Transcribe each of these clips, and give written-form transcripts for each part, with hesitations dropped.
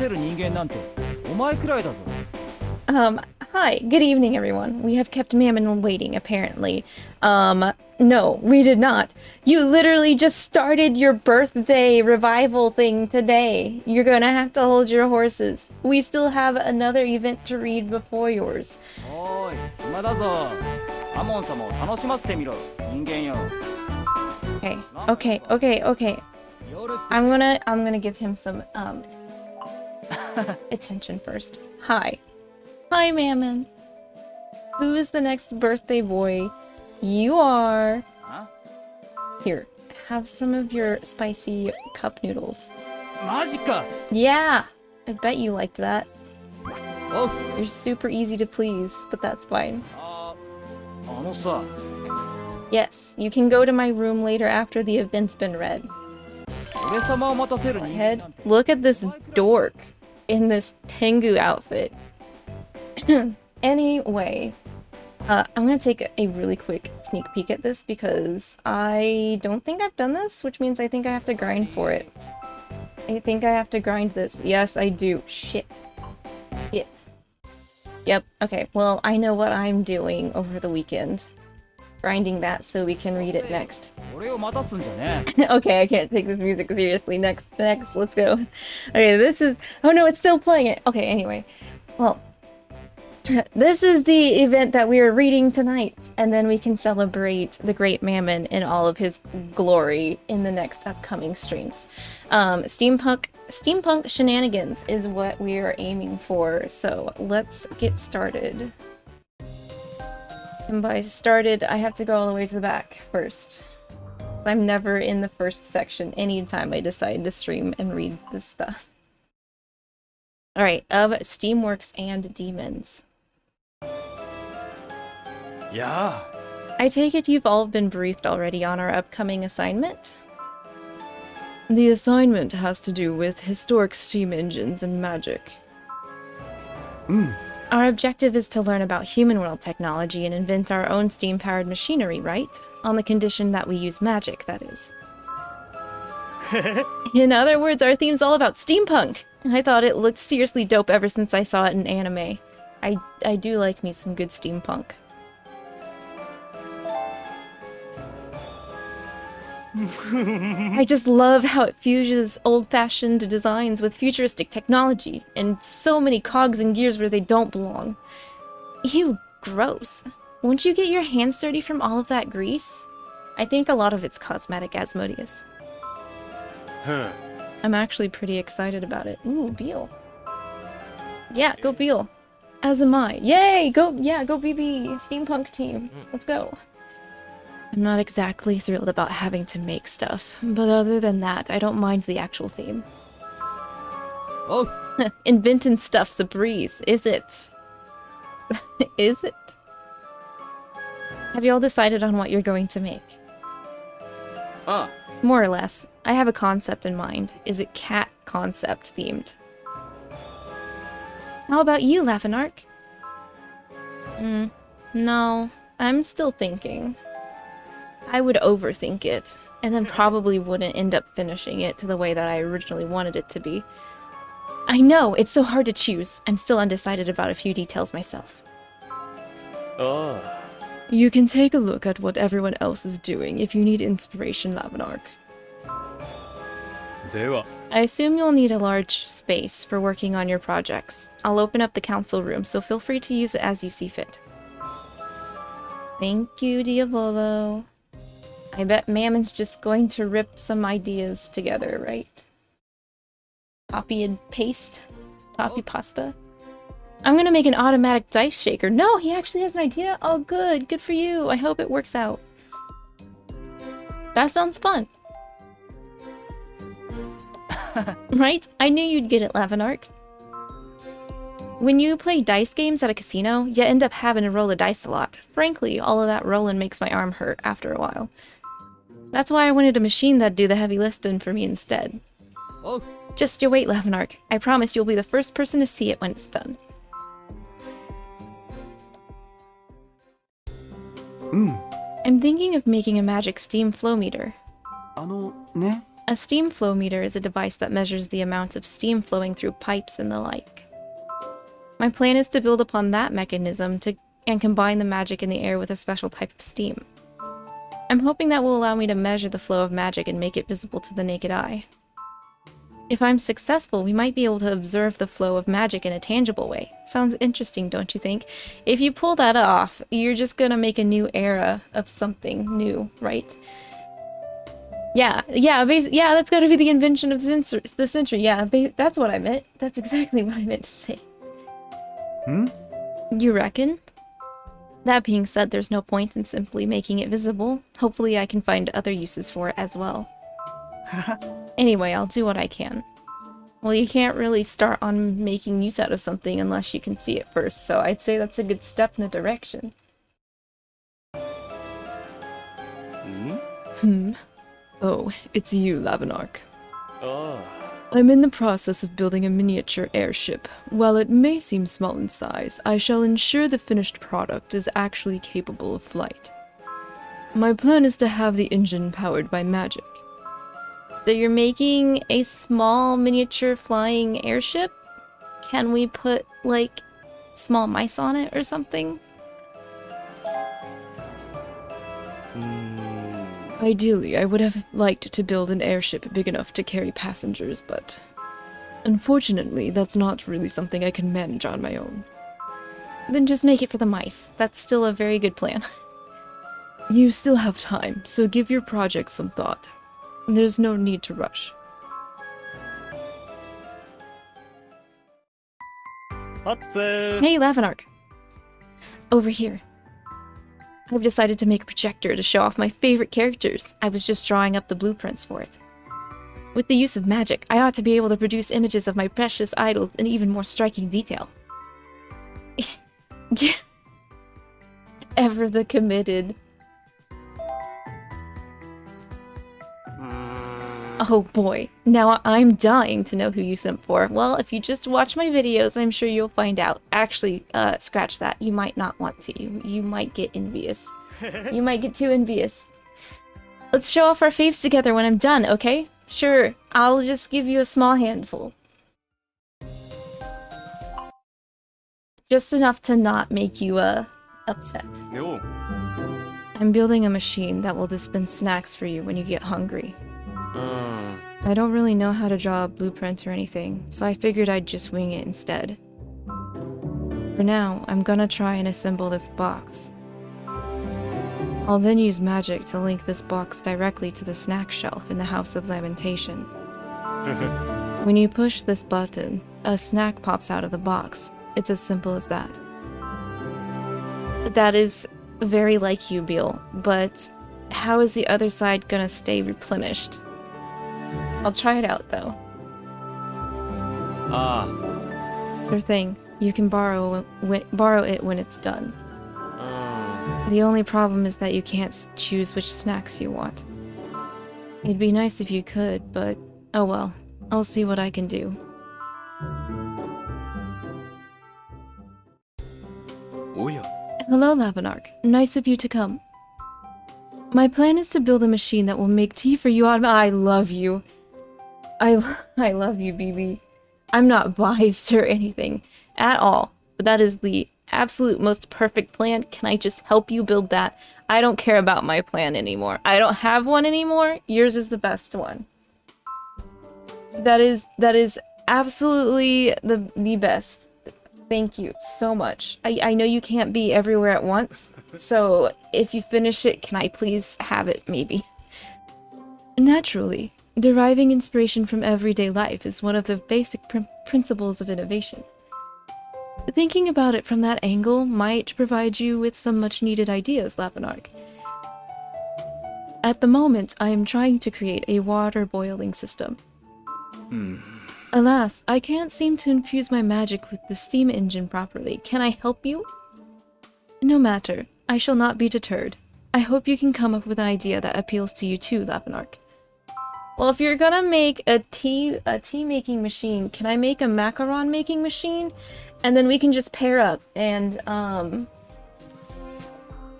Hi, good evening everyone. We have kept Mammon waiting, apparently. No, we did not. You literally just started your birthday revival thing today. You're gonna have to hold your horses. We still have another event to read before yours. Okay. I'm gonna give him some, attention first. Hi, Mammon. Who is the next birthday boy? You are. Huh? Here, have some of your spicy cup noodles. Magica! Yeah, I bet you liked that. Oh. You're super easy to please, but that's fine. Yes, you can go to my room later after the event's been read. Go ahead. Look at this dork in this Tengu outfit. Anyway, I'm gonna take a really quick sneak peek at this because I don't think I've done this, which means I think I have to grind for it. I think I have to grind this. Yes, I do. Shit. Yep, okay, well, I know what I'm doing over the weekend. Grinding that so we can read it next. Okay, I can't take this music seriously. Next, let's go. Okay, this is... Oh no, it's still playing it! Okay, anyway. Well, this is the event that we are reading tonight, and then we can celebrate the Great Mammon in all of his glory in the next upcoming streams. Steampunk Shenanigans is what we are aiming for, so let's get started. And by started, I have to go all the way to the back first. I'm never in the first section anytime I decide to stream and read this stuff. Alright, of Steamworks and Demons. Yeah. I take it you've all been briefed already on our upcoming assignment? The assignment has to do with historic steam engines and magic. Our objective is to learn about human world technology and invent our own steam-powered machinery, right? On the condition that we use magic, that is. In other words, our theme's all about steampunk! I thought it looked seriously dope ever since I saw it in anime. I do like me some good steampunk. I just love how it fuses old-fashioned designs with futuristic technology, and so many cogs and gears where they don't belong. Ew, gross. Won't you get your hands dirty from all of that grease? I think a lot of it's cosmetic, Asmodeus. Huh. I'm actually pretty excited about it. Ooh, Beal. Yeah, go Beal. As am I. Yay! Go BB! Steampunk team. Let's go. I'm not exactly thrilled about having to make stuff, but other than that, I don't mind the actual theme. Oh! Inventing stuff's a breeze, is it? Is it? Have you all decided on what you're going to make? More or less. I have a concept in mind. Is it cat concept themed? How about you, Lavinark? No, I'm still thinking. I would overthink it, and then probably wouldn't end up finishing it to the way that I originally wanted it to be. I know, it's so hard to choose. I'm still undecided about a few details myself. Oh. You can take a look at what everyone else is doing if you need inspiration, Lavinark. I assume you'll need a large space for working on your projects. I'll open up the council room, so feel free to use it as you see fit. Thank you, Diavolo. I bet Mammon's just going to rip some ideas together, right? Copy and paste? Copy pasta? I'm gonna make an automatic dice shaker. No, he actually has an idea? Oh, good. Good for you. I hope it works out. That sounds fun. Right? I knew you'd get it, Lavinark. When you play dice games at a casino, you end up having to roll the dice a lot. Frankly, all of that rolling makes my arm hurt after a while. That's why I wanted a machine that'd do the heavy lifting for me instead. Oh. Just you wait, Lavinark. I promise you'll be the first person to see it when it's done. I'm thinking of making a magic steam flow meter. A steam flow meter is a device that measures the amount of steam flowing through pipes and the like. My plan is to build upon that mechanism and combine the magic in the air with a special type of steam. I'm hoping that will allow me to measure the flow of magic and make it visible to the naked eye. If I'm successful, we might be able to observe the flow of magic in a tangible way. Sounds interesting, don't you think? If you pull that off, you're just gonna make a new era of something new, right? Yeah, that's gotta be the invention of the century. Yeah, that's what I meant. That's exactly what I meant to say. Hmm? You reckon? That being said, there's no point in simply making it visible. Hopefully I can find other uses for it as well. Anyway, I'll do what I can. Well, you can't really start on making use out of something unless you can see it first, so I'd say that's a good step in the direction. Oh, it's you, Lavinark. Oh. I'm in the process of building a miniature airship. While it may seem small in size, I shall ensure the finished product is actually capable of flight. My plan is to have the engine powered by magic. So you're making a small miniature flying airship? Can we put, like, small mice on it or something? Ideally, I would have liked to build an airship big enough to carry passengers, but unfortunately, that's not really something I can manage on my own. Then just make it for the mice. That's still a very good plan. You still have time, so give your project some thought. There's no need to rush. Hey, Lavinark. Over here. I've decided to make a projector to show off my favorite characters. I was just drawing up the blueprints for it. With the use of magic, I ought to be able to produce images of my precious idols in even more striking detail. Ever the committed. Oh boy, now I'm dying to know who you simp for. Well, if you just watch my videos, I'm sure you'll find out. Actually, scratch that. You might not want to. You might get envious. You might get too envious. Let's show off our faves together when I'm done, okay? Sure, I'll just give you a small handful. Just enough to not make you, upset. Yo. I'm building a machine that will dispense snacks for you when you get hungry. I don't really know how to draw a blueprint or anything, so I figured I'd just wing it instead. For now, I'm gonna try and assemble this box. I'll then use magic to link this box directly to the snack shelf in the House of Lamentation. When you push this button, a snack pops out of the box. It's as simple as that. That is very like you, Beal, but how is the other side gonna stay replenished? I'll try it out, though. Sure thing. You can borrow it when it's done. The only problem is that you can't choose which snacks you want. It'd be nice if you could, but oh well. I'll see what I can do. Oh yeah. Hello, Lavinark. Nice of you to come. My plan is to build a machine that will make tea for you on— I love you. I love you, BB. I'm not biased or anything at all, but that is the absolute most perfect plan. Can I just help you build that? I don't care about my plan anymore. I don't have one anymore. Yours is the best one. That is absolutely the best. Thank you so much. I know you can't be everywhere at once, so if you finish it, can I please have it, maybe? Naturally. Deriving inspiration from everyday life is one of the basic principles of innovation. Thinking about it from that angle might provide you with some much-needed ideas, Lavinark. At the moment, I am trying to create a water boiling system. Alas, I can't seem to infuse my magic with the steam engine properly. Can I help you? No matter. I shall not be deterred. I hope you can come up with an idea that appeals to you too, Lavinark. Well, if you're gonna make a tea making machine, can I make a macaron making machine? And then we can just pair up and,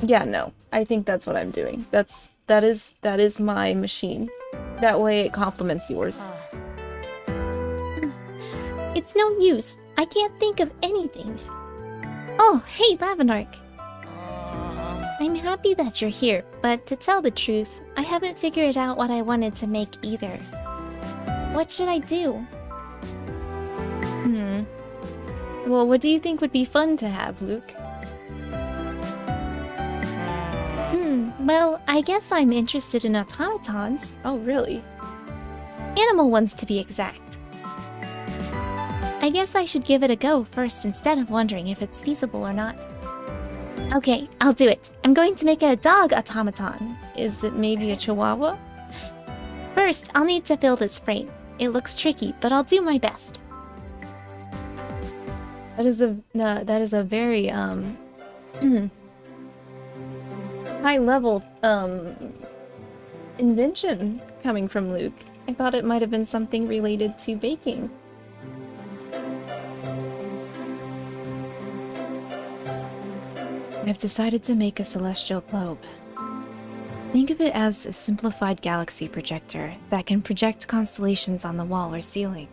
yeah, no. I think that's what I'm doing. That is my machine. That way it complements yours. It's no use. I can't think of anything. Oh, hey, Lavinark. I'm happy that you're here, but to tell the truth, I haven't figured out what I wanted to make either. What should I do? Well, what do you think would be fun to have, Luke? Well, I guess I'm interested in automatons. Oh, really? Animal ones, to be exact. I guess I should give it a go first instead of wondering if it's feasible or not. Okay, I'll do it. I'm going to make a dog automaton. Is it maybe a chihuahua? First, I'll need to build its frame. It looks tricky, but I'll do my best. That is a very high level invention coming from Luke. I thought it might have been something related to baking. I've decided to make a celestial globe. Think of it as a simplified galaxy projector that can project constellations on the wall or ceiling.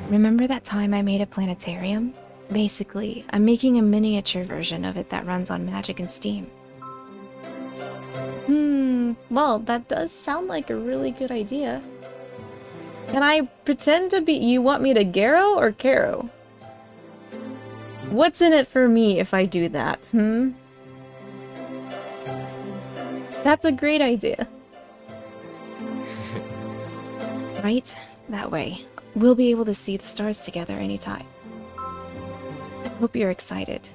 Remember that time I made a planetarium? Basically, I'm making a miniature version of it that runs on Magic and Steam. Well, that does sound like a really good idea. Can I pretend to be— you want me to Garo or Caro? What's in it for me if I do that, That's a great idea. Right? That way. We'll be able to see the stars together anytime. I hope you're excited.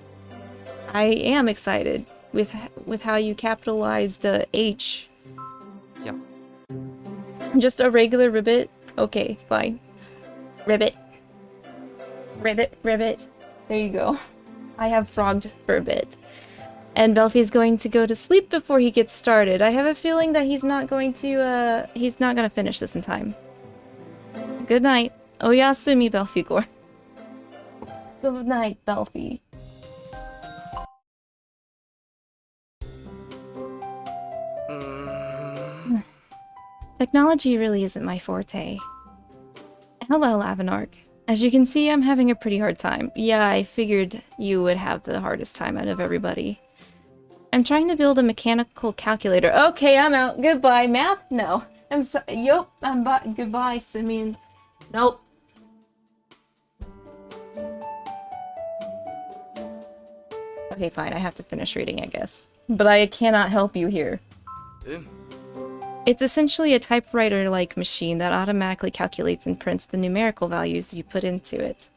I am excited with how you capitalized H. Yeah. Just a regular ribbit? Okay, fine. Ribbit. Ribbit, ribbit. There you go. I have frogged for a bit. And Belfie's going to go to sleep before he gets started. I have a feeling that he's not going to finish this in time. Good night. Oyasumi, Belfigor. Good night, Belfie. Technology really isn't my forte. Hello, Lavinark. As you can see, I'm having a pretty hard time. Yeah, I figured you would have the hardest time out of everybody. I'm trying to build a mechanical calculator. Okay, I'm out. Goodbye, math? No. I'm so— yup, I'm goodbye, Simeon. Nope. Okay, fine. I have to finish reading, I guess. But I cannot help you here. It's essentially a typewriter-like machine that automatically calculates and prints the numerical values you put into it.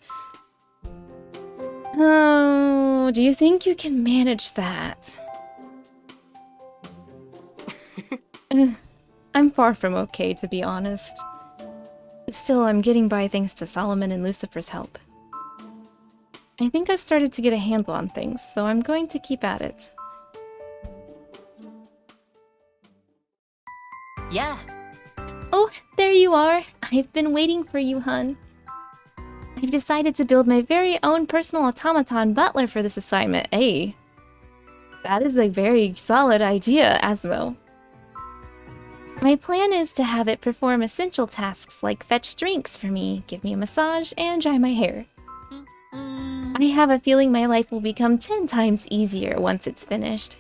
Oh, do you think you can manage that? I'm far from okay, to be honest. Still, I'm getting by thanks to Solomon and Lucifer's help. I think I've started to get a handle on things, so I'm going to keep at it. Yeah. Oh, there you are. I've been waiting for you, hun. I've decided to build my very own personal automaton butler for this assignment. Hey, that is a very solid idea, Asmo. My plan is to have it perform essential tasks like fetch drinks for me, give me a massage, and dry my hair. I have a feeling my life will become 10 times easier once it's finished.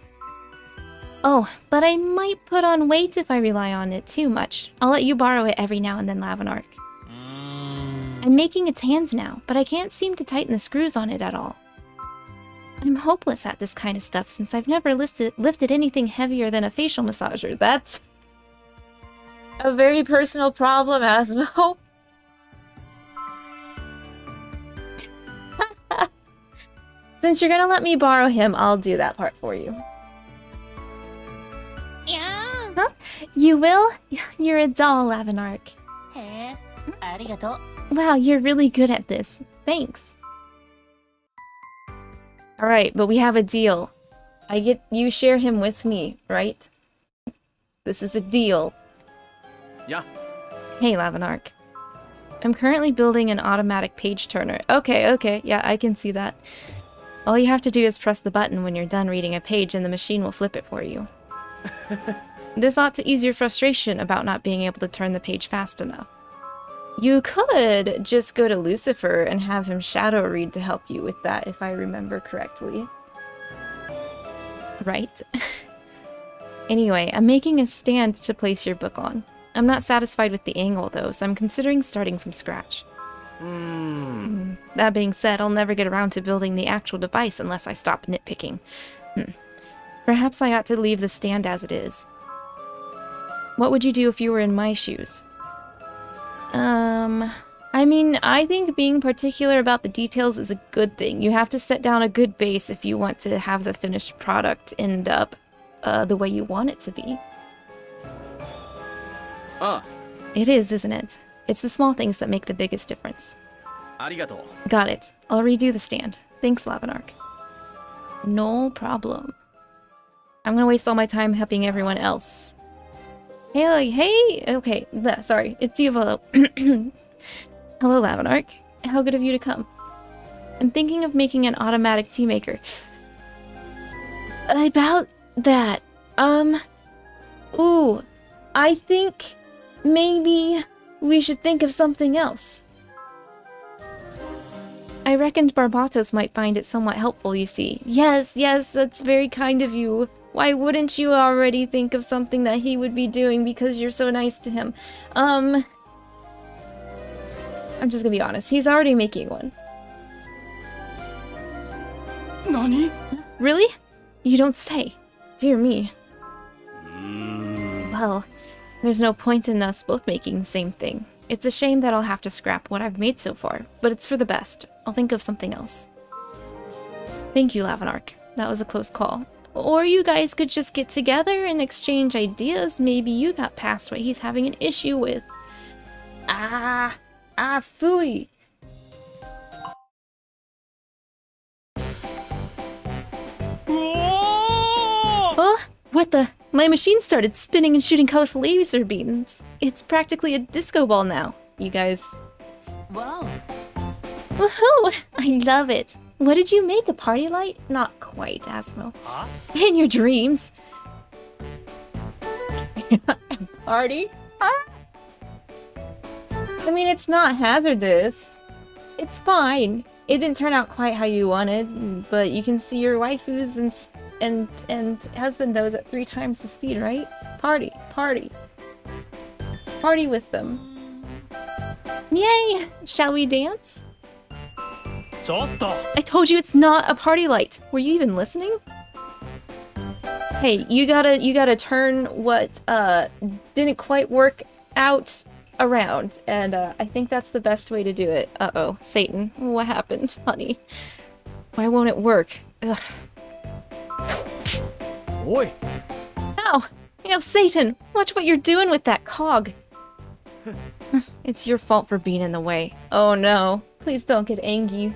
Oh, but I might put on weight if I rely on it too much. I'll let you borrow it every now and then, Lavinark. I'm making its hands now, but I can't seem to tighten the screws on it at all. I'm hopeless at this kind of stuff since I've never lifted anything heavier than a facial massager. That's a very personal problem, Asmo. Since you're gonna let me borrow him, I'll do that part for you. Yeah. Huh? You will? You're a doll, Lavinark. Hey, arigato. Wow, you're really good at this. Thanks. Alright, but we have a deal. You share him with me, right? This is a deal. Yeah. Hey, Lavinark. I'm currently building an automatic page turner. Okay, yeah, I can see that. All you have to do is press the button when you're done reading a page and the machine will flip it for you. This ought to ease your frustration about not being able to turn the page fast enough. You could just go to Lucifer and have him shadow read to help you with that, if I remember correctly. Right? Anyway, I'm making a stand to place your book on. I'm not satisfied with the angle though, so I'm considering starting from scratch. That being said, I'll never get around to building the actual device unless I stop nitpicking. Perhaps I ought to leave the stand as it is. What would you do if you were in my shoes? I mean, I think being particular about the details is a good thing. You have to set down a good base if you want to have the finished product end up the way you want it to be. It is, isn't it? It's the small things that make the biggest difference. Arigato. Got it. I'll redo the stand. Thanks, Lavanark. No problem. I'm gonna waste all my time helping everyone else. Hey, okay, sorry, it's Devildom. Hello, Lavanark. How good of you to come. I'm thinking of making an automatic tea maker. About that, ooh, I think maybe we should think of something else. I reckoned Barbatos might find it somewhat helpful, you see. Yes, that's very kind of you. Why wouldn't you already think of something that he would be doing because you're so nice to him? I'm just gonna be honest, he's already making one. Nani? Really? You don't say. Dear me. Well, there's no point in us both making the same thing. It's a shame that I'll have to scrap what I've made so far, but it's for the best. I'll think of something else. Thank you, Lavanark. That was a close call. Or you guys could just get together and exchange ideas. Maybe you got past what he's having an issue with. Phooey. Oh, what the? My machine started spinning and shooting colorful laser beams. It's practically a disco ball now, you guys. Wow. Woohoo! I love it. What did you make, a party light? Not quite, Asmo. Huh? In your dreams. Party? Huh? I mean, it's not hazardous. It's fine. It didn't turn out quite how you wanted, but you can see your waifus and husbandos at 3 times the speed, right? Party. Party with them. Yay! Shall we dance? I told you it's not a party light. Were you even listening? Hey, you gotta turn what didn't quite work out around, and I think that's the best way to do it. Uh-oh, Satan, what happened, honey? Why won't it work? Ugh. Oi! Ow! Satan, watch what you're doing with that cog. It's your fault for being in the way. Oh no, please don't get angry.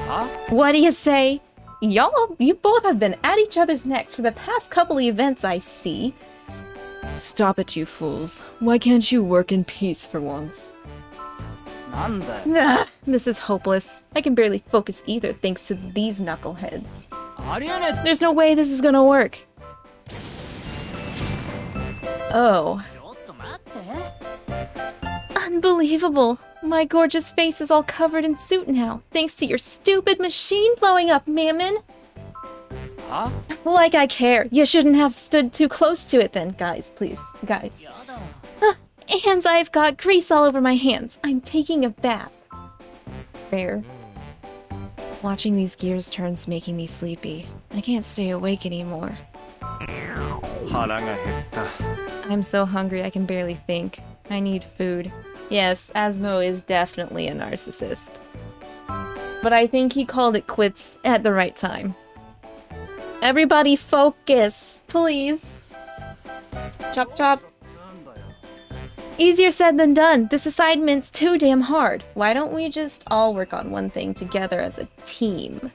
Huh? What do you say? You both have been at each other's necks for the past couple of events, I see. Stop it, you fools. Why can't you work in peace for once? Nanda. This is hopeless. I can barely focus either thanks to these knuckleheads. Ariane. There's no way this is gonna work. Oh. Unbelievable. My gorgeous face is all covered in soot now, thanks to your stupid machine blowing up, Mammon. Huh? Like I care. You shouldn't have stood too close to it then, guys, please. Guys. And I've got grease all over my hands. I'm taking a bath. Fair. Watching these gears turns making me sleepy. I can't stay awake anymore. I'm so hungry I can barely think. I need food. Yes, Asmo is definitely a narcissist. But I think he called it quits at the right time. Everybody focus, please. Chop chop. Easier said than done. This assignment's too damn hard. Why don't we just all work on one thing together as a team?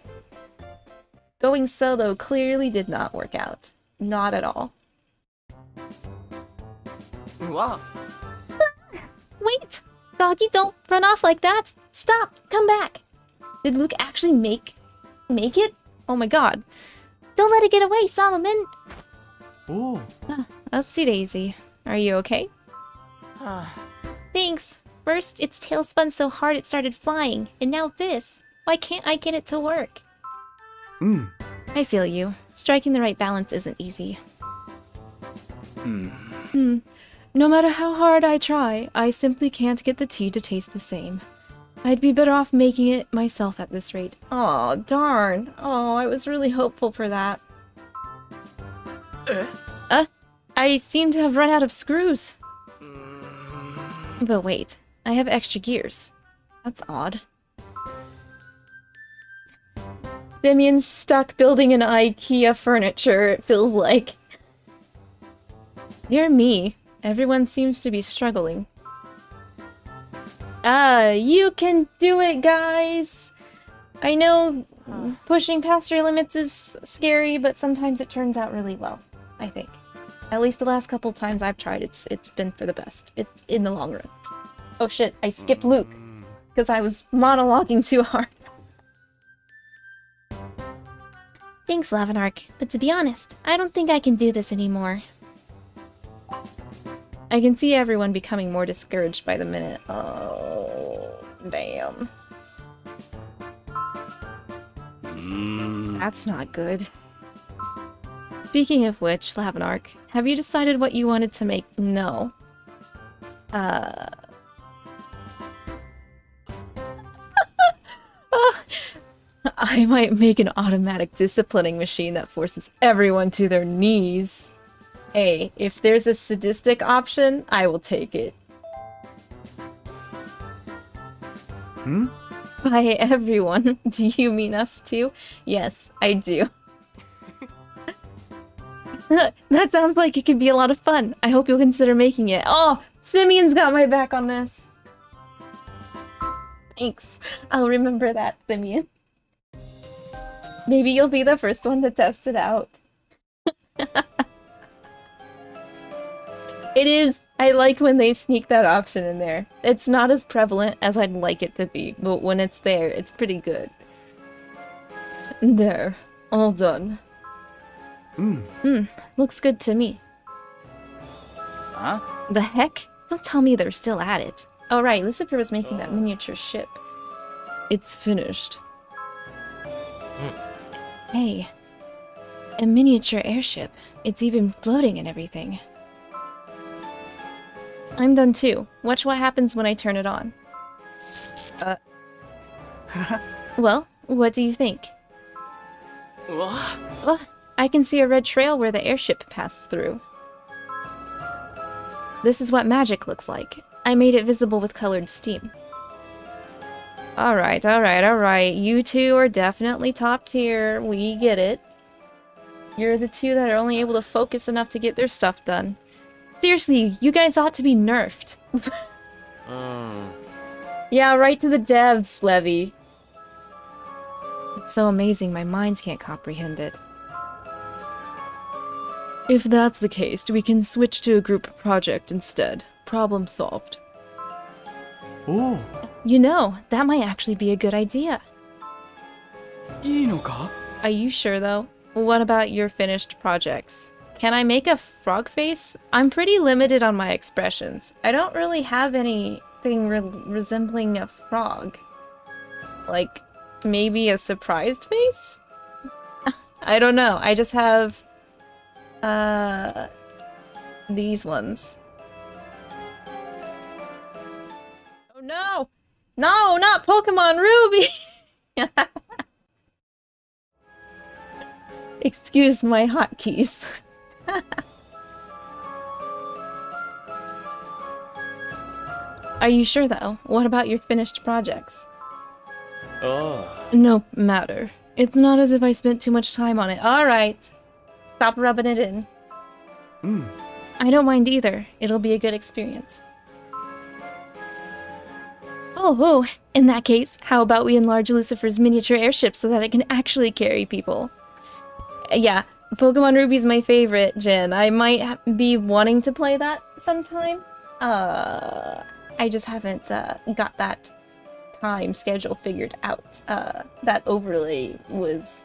Going solo clearly did not work out. Not at all. Wow. Wait! Doggy, don't run off like that! Stop! Come back! Did Luke actually make it? Oh my god. Don't let it get away, Solomon! Oh. Upsy daisy. Are you okay? Ah. Thanks. First, its tail spun so hard it started flying, and now this. Why can't I get it to work? I feel you. Striking the right balance isn't easy. No matter how hard I try, I simply can't get the tea to taste the same. I'd be better off making it myself at this rate. Aw, darn. Oh, I was really hopeful for that. I seem to have run out of screws. But wait, I have extra gears. That's odd. Simeon's stuck building an IKEA furniture, it feels like. Dear me, everyone seems to be struggling. You can do it, guys! I know pushing past your limits is scary, but sometimes it turns out really well, I think. At least the last couple times I've tried, it's been for the best. It's in the long run. Oh shit, I skipped Luke, because I was monologuing too hard. Thanks, Lavinark, but to be honest, I don't think I can do this anymore. I can see everyone becoming more discouraged by the minute. Oh, damn. That's not good. Speaking of which, Lavinark, have you decided what you wanted to make? No. I might make an automatic disciplining machine that forces everyone to their knees. Hey, if there's a sadistic option, I will take it. By everyone, do you mean us too? Yes, I do. That sounds like it could be a lot of fun. I hope you'll consider making it. Oh, Simeon's got my back on this. Thanks. I'll remember that, Simeon. Maybe you'll be the first one to test it out. It is. I like when they sneak that option in there. It's not as prevalent as I'd like it to be, but when it's there, it's pretty good. There. All done. Looks good to me. Huh? The heck? Don't tell me they're still at it. Oh right, Lucifer was making that miniature ship. It's finished. Hey. A miniature airship. It's even floating and everything. I'm done too. Watch what happens when I turn it on. Well, what do you think? What? Oh, I can see a red trail where the airship passed through. This is what magic looks like. I made it visible with colored steam. Alright, alright, alright. You two are definitely top tier. We get it. You're the two that are only able to focus enough to get their stuff done. Seriously, you guys ought to be nerfed. Yeah, right to the devs, Levy. It's so amazing my mind can't comprehend it. If that's the case, we can switch to a group project instead. Problem solved. Oh. You know, that might actually be a good idea. いいのか? Are you sure though? What about your finished projects? Can I make a frog face? I'm pretty limited on my expressions. I don't really have anything resembling a frog. Like, maybe a surprised face? I don't know. I just have... these ones. Oh no! No, not Pokemon Ruby! Excuse my hotkeys. Are you sure though? What about your finished projects? No matter. It's not as if I spent too much time on it. Alright. Stop rubbing it in. I don't mind either. It'll be a good experience. Oh, in that case, how about we enlarge Lucifer's miniature airship so that it can actually carry people? Yeah, Pokemon Ruby's my favorite, Jin. I might be wanting to play that sometime. I just haven't got that time schedule figured out. That overlay was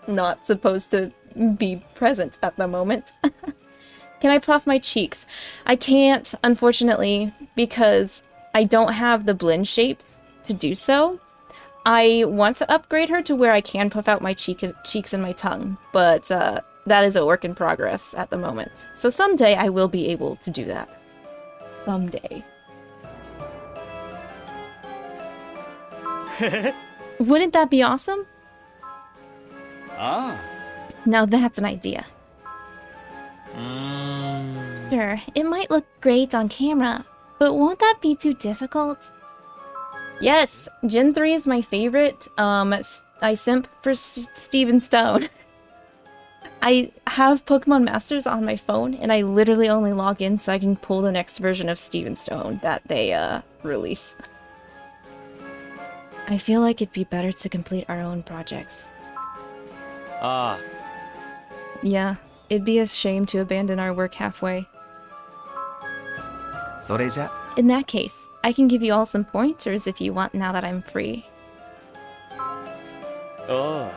not supposed to be present at the moment. Can I puff my cheeks? I can't, unfortunately, because I don't have the blend shapes to do so. I want to upgrade her to where I can puff out my cheeks and my tongue, but that is a work in progress at the moment. So someday I will be able to do that. Someday. Wouldn't that be awesome? Ah. Now that's an idea. Sure, it might look great on camera, but won't that be too difficult? Yes, Gen 3 is my favorite. I simp for Steven Stone. I have Pokemon Masters on my phone, and I literally only log in so I can pull the next version of Steven Stone that they release. I feel like it'd be better to complete our own projects. Ah. Yeah, it'd be a shame to abandon our work halfway. それじゃ In that case, I can give you all some pointers if you want now that I'm free. Oh.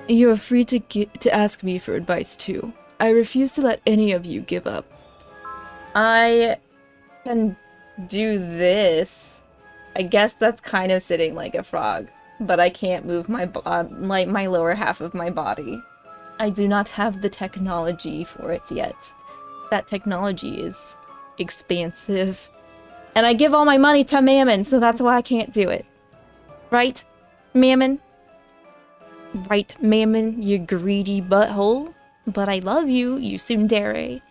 You are free to ask me for advice too. I refuse to let any of you give up. I can do this. I guess that's kind of sitting like a frog, but I can't move my my lower half of my body. I do not have the technology for it yet. That technology is expansive. And I give all my money to Mammon, so that's why I can't do it. Right, Mammon? Right, Mammon, you greedy butthole. But I love you, you tsundere.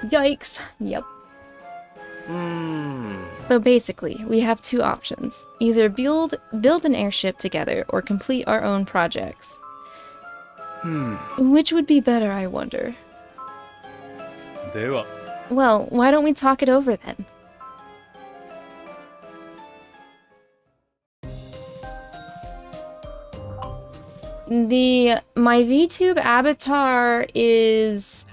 Yikes. Yep. So basically, we have two options. Either build an airship together or complete our own projects. Which would be better, I wonder? では Well, why don't we talk it over then? My VTube avatar is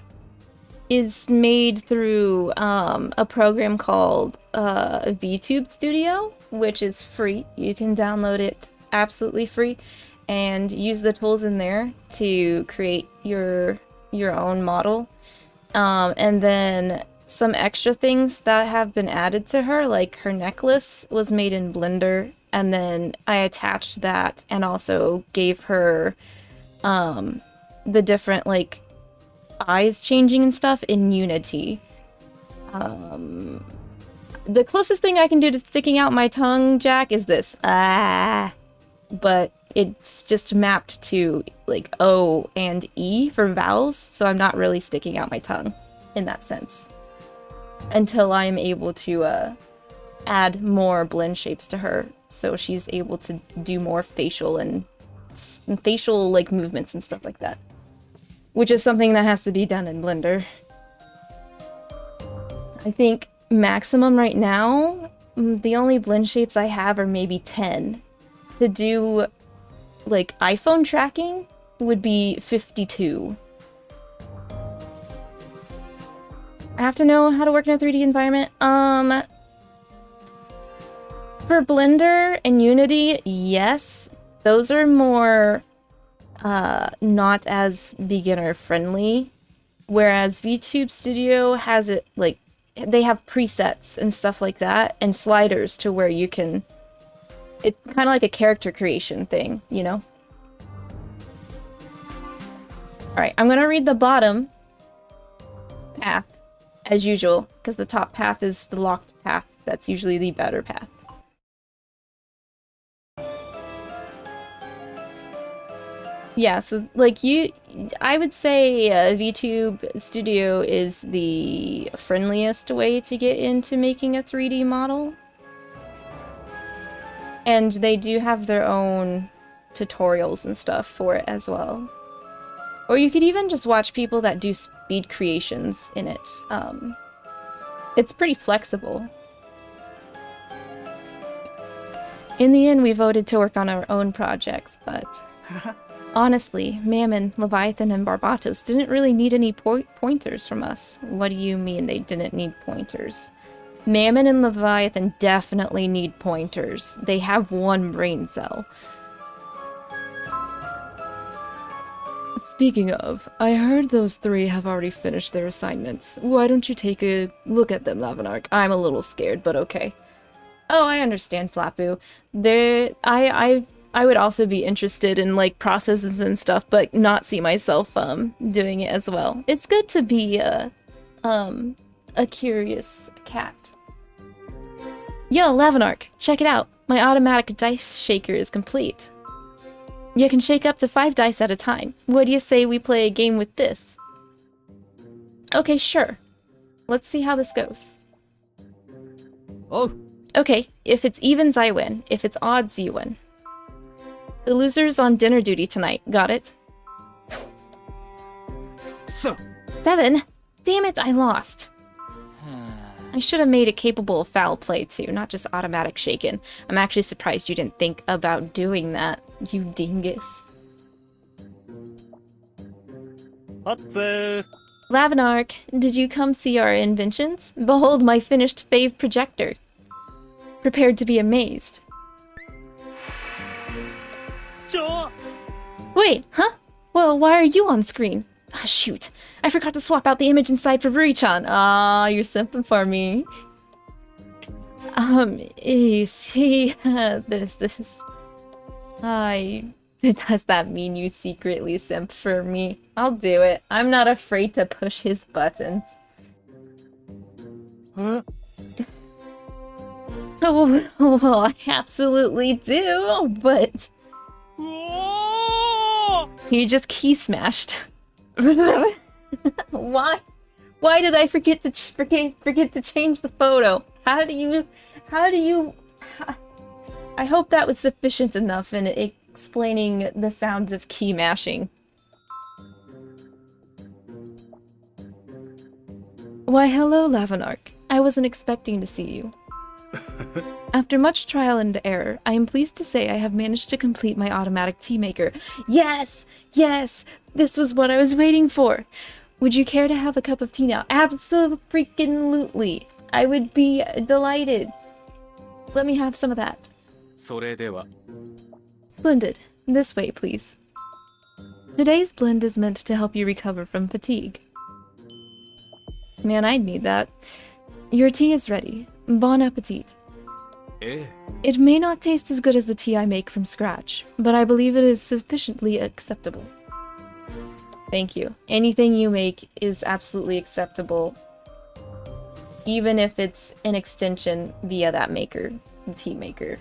made through a program called VTubeStudio, which is free. You can download it absolutely free and use the tools in there to create your own model. And then some extra things that have been added to her, like her necklace was made in Blender, and then I attached that and also gave her the different like eyes changing and stuff in Unity. The closest thing I can do to sticking out my tongue, Jack, is this. But it's just mapped to like O and E for vowels, so I'm not really sticking out my tongue in that sense. Until I'm able to add more blend shapes to her, so she's able to do more facial and facial like movements and stuff like that. Which is something that has to be done in Blender. I think maximum right now, the only blend shapes I have are maybe 10. To do like iPhone tracking would be 52. I have to know how to work in a 3D environment. For Blender and Unity, yes. Those are more not as beginner friendly. Whereas VTubeStudio has it like they have presets and stuff like that and sliders to where you can it's kind of like a character creation thing, you know? Alright, I'm gonna read the bottom path as usual, because the top path is the locked path. That's usually the better path. Yeah, so like I would say VTubeStudio is the friendliest way to get into making a 3D model. And they do have their own tutorials and stuff for it as well. Or you could even just watch people that do speed creations in it. It's pretty flexible. In the end, we voted to work on our own projects, but honestly, Mammon, Leviathan, and Barbatos didn't really need any pointers from us. What do you mean they didn't need pointers? Mammon and Leviathan definitely need pointers. They have one brain cell. Speaking of, I heard those three have already finished their assignments. Why don't you take a look at them, Lavanark? I'm a little scared, but okay. Oh, I understand, Flapu. I would also be interested in, like, processes and stuff, but not see myself, doing it as well. It's good to be, a curious cat. Yo, Lavanark, check it out. My automatic dice shaker is complete. You can shake up to 5 dice at a time. What do you say we play a game with this? Okay, sure. Let's see how this goes. Oh. Okay, if it's evens, I win. If it's odds, you win. The loser's on dinner duty tonight. Got it? So. 7? Damn it, I lost. I should have made it capable of foul play too, not just automatic shaken. I'm actually surprised you didn't think about doing that, you dingus. Lavanark, did you come see our inventions? Behold my finished fave projector. Prepared to be amazed. Wait, huh? Well, why are you on screen? Ah, shoot. I forgot to swap out the image inside for Ruri-chan. Ah, you're simping for me. You see, this... Does that mean you secretly simp for me? I'll do it. I'm not afraid to push his buttons. Huh? Oh, well, I absolutely do, but... You just key smashed. Why did I forget to change the photo? How do you I hope that was sufficient enough in explaining the sound of key mashing. Why, hello, Lavanark. I wasn't expecting to see you. After much trial and error, I am pleased to say I have managed to complete my automatic tea maker. Yes! Yes! This was what I was waiting for! Would you care to have a cup of tea now? Absolutely! I would be delighted. Let me have some of that. Splendid. This way, please. Today's blend is meant to help you recover from fatigue. Man, I'd need that. Your tea is ready. Bon appetit. It may not taste as good as the tea I make from scratch, but I believe it is sufficiently acceptable. Thank you. Anything you make is absolutely acceptable, even if it's an extension via that maker, the tea maker.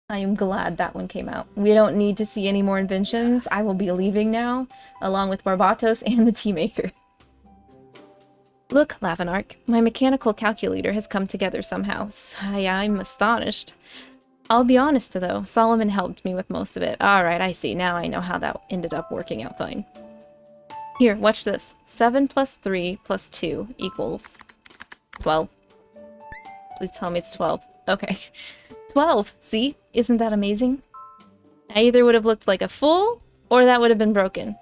I am glad that one came out. We don't need to see any more inventions. I will be leaving now, along with Barbatos and the tea maker. Look, Lavanark, my mechanical calculator has come together somehow. I'm astonished. I'll be honest, though, Solomon helped me with most of it. Alright, I see. Now I know how that ended up working out fine. Here, watch this. 7 plus 3 plus 2 equals 12. Please tell me it's 12. Okay. 12! See? Isn't that amazing? I either would have looked like a fool, or that would have been broken.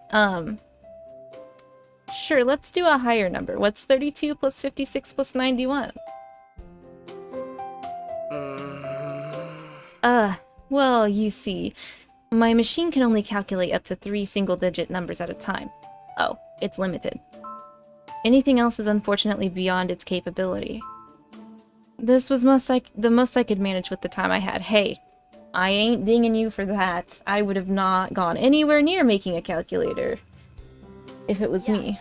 Sure, let's do a higher number. What's 32 plus 56 plus 91? Well, you see, my machine can only calculate up to 3 single-digit numbers at a time. Oh, it's limited. Anything else is unfortunately beyond its capability. This was the most I could manage with the time I had. Hey, I ain't dinging you for that. I would have not gone anywhere near making a calculator if it was me.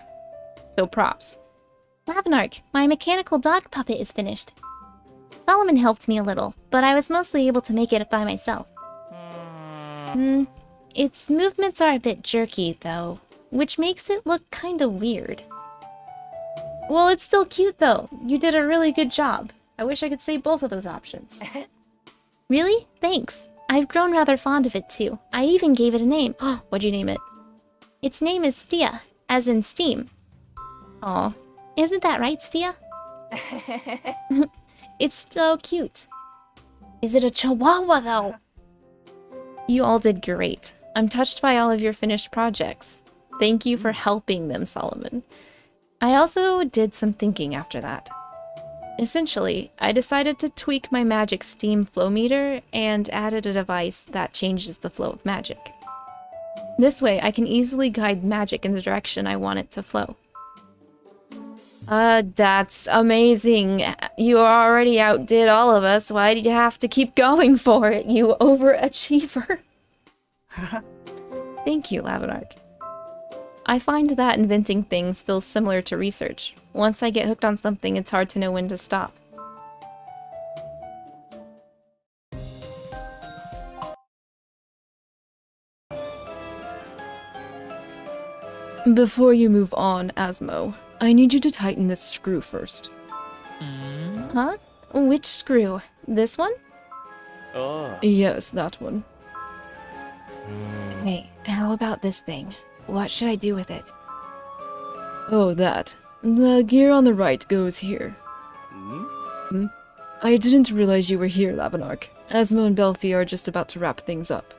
So props. Lavanark, my mechanical dog puppet is finished. Solomon helped me a little, but I was mostly able to make it by myself. Its movements are a bit jerky, though, which makes it look kinda weird. Well, it's still cute, though. You did a really good job. I wish I could say both of those options. Really? Thanks. I've grown rather fond of it, too. I even gave it a name. What'd you name it? Its name is Stia, as in Steam. Aw. Isn't that right, Stia? It's so cute. Is it a chihuahua, though? You all did great. I'm touched by all of your finished projects. Thank you for helping them, Solomon. I also did some thinking after that. Essentially, I decided to tweak my magic steam flow meter and added a device that changes the flow of magic. This way, I can easily guide magic in the direction I want it to flow. That's amazing. You already outdid all of us. Why did you have to keep going for it, you overachiever? Thank you, Lavinark. I find that inventing things feels similar to research. Once I get hooked on something, it's hard to know when to stop. Before you move on, Asmo, I need you to tighten this screw first. Huh? Which screw? This one? Oh. Yes, that one. Hey, how about this thing? What should I do with it? Oh, that. The gear on the right goes here. I didn't realize you were here, Lavinark. Asmo and Belfi are just about to wrap things up.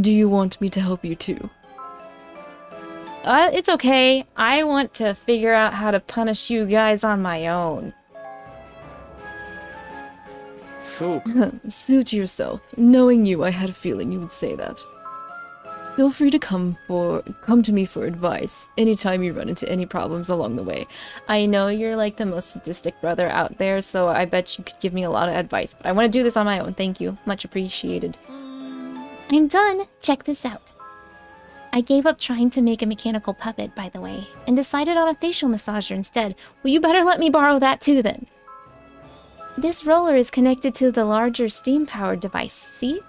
Do you want me to help you too? It's okay. I want to figure out how to punish you guys on my own. So. Suit yourself. Knowing you, I had a feeling you would say that. Feel free to come to me for advice anytime you run into any problems along the way. I know you're like the most sadistic brother out there, so I bet you could give me a lot of advice, but I want to do this on my own. Thank you. Much appreciated. I'm done. Check this out. I gave up trying to make a mechanical puppet, by the way, and decided on a facial massager instead. Well, you better let me borrow that too, then. This roller is connected to the larger steam-powered device, see?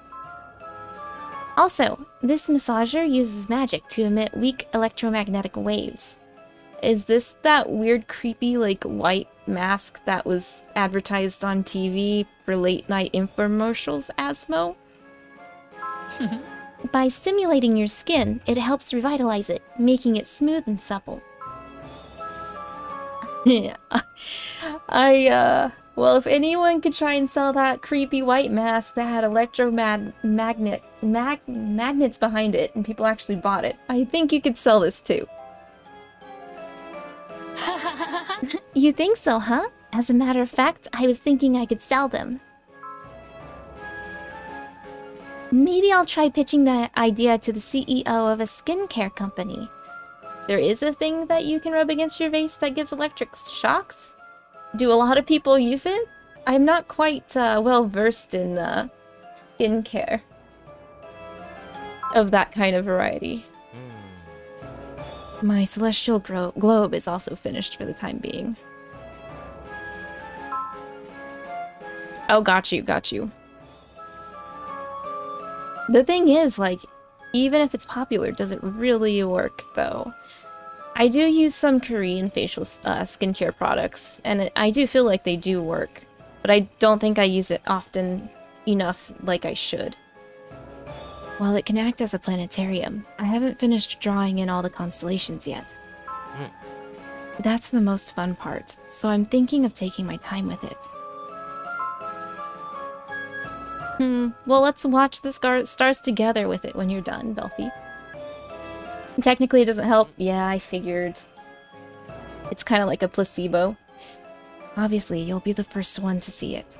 Also, this massager uses magic to emit weak electromagnetic waves. Is this that weird, creepy, like, white mask that was advertised on TV for late-night infomercials, Asmo? By stimulating your skin, it helps revitalize it, making it smooth and supple. Yeah. Well, if anyone could try and sell that creepy white mask that had magnets behind it and people actually bought it, I think you could sell this too. You think so, huh? As a matter of fact, I was thinking I could sell them. Maybe I'll try pitching that idea to the CEO of a skincare company. There is a thing that you can rub against your face that gives electric shocks? Do a lot of people use it? I'm not quite well versed in skincare of that kind of variety. My celestial globe is also finished for the time being. Oh, got you. The thing is, like, even if it's popular, does it really work, though? I do use some Korean facial skincare products, and I do feel like they do work, but I don't think I use it often enough like I should. While it can act as a planetarium, I haven't finished drawing in all the constellations yet. That's the most fun part, so I'm thinking of taking my time with it. Well, let's watch the stars together with it when you're done, Belfi. Technically, it doesn't help. Yeah, I figured. It's kind of like a placebo. Obviously, you'll be the first one to see it.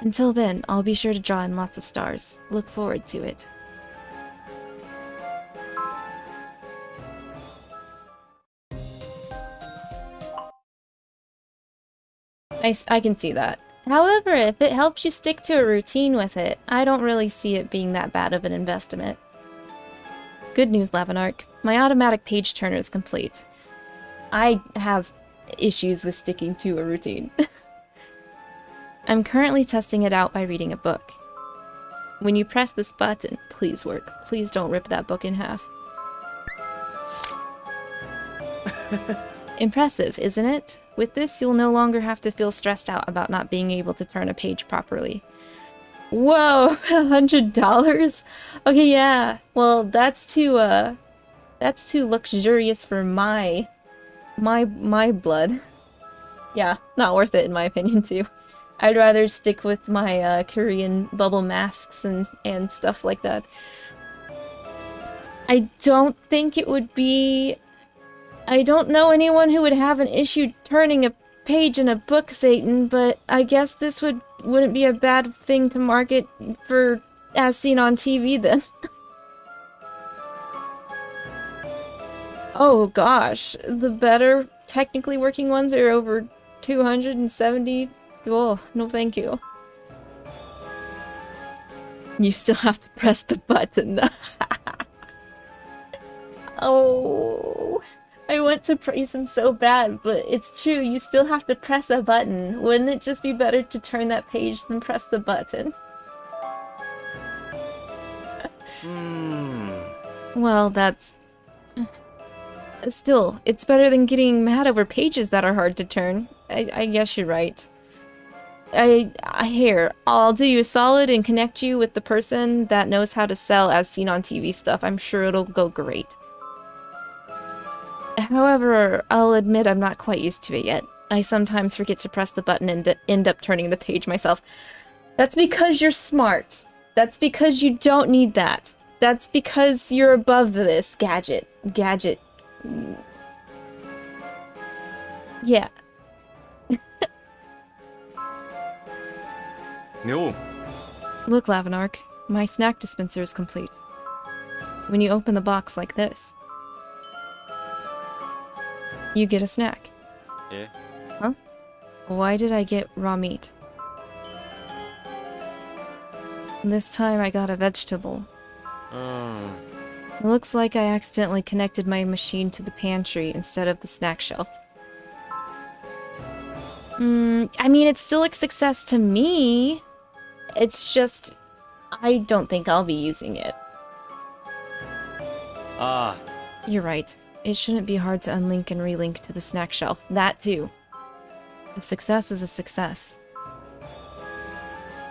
Until then, I'll be sure to draw in lots of stars. Look forward to it. I can see that. However, if it helps you stick to a routine with it, I don't really see it being that bad of an investment. Good news, Lavinark. My automatic page turner is complete. I have issues with sticking to a routine. I'm currently testing it out by reading a book. When you press this button, please work. Please don't rip that book in half. Impressive, isn't it? With this, you'll no longer have to feel stressed out about not being able to turn a page properly. Whoa, $100? Okay, yeah. Well, that's too luxurious for my blood. Yeah, not worth it in my opinion too. I'd rather stick with my Korean bubble masks and stuff like that. I don't think it would be... I don't know anyone who would have an issue turning a page in a book, Satan, but I guess this wouldn't be a bad thing to market for as seen on TV then. Oh gosh, the better technically working ones are over 270. Oh, no thank you. You still have to press the button. Oh, I want to praise him so bad, but it's true, you still have to press a button. Wouldn't it just be better to turn that page than press the button? Well, that's... Still, it's better than getting mad over pages that are hard to turn. I guess you're right. Here, I'll do you a solid and connect you with the person that knows how to sell as seen on TV stuff. I'm sure it'll go great. However, I'll admit I'm not quite used to it yet. I sometimes forget to press the button and end up turning the page myself. That's because you're smart. That's because you don't need that. That's because you're above this gadget. Yeah. No. Look, Lavinark, my snack dispenser is complete. When you open the box like this, you get a snack. Yeah. Huh? Why did I get raw meat? This time I got a vegetable. It looks like I accidentally connected my machine to the pantry instead of the snack shelf. I mean, it's still a success to me. It's just, I don't think I'll be using it. You're right. It shouldn't be hard to unlink and relink to the snack shelf. That too. A success is a success.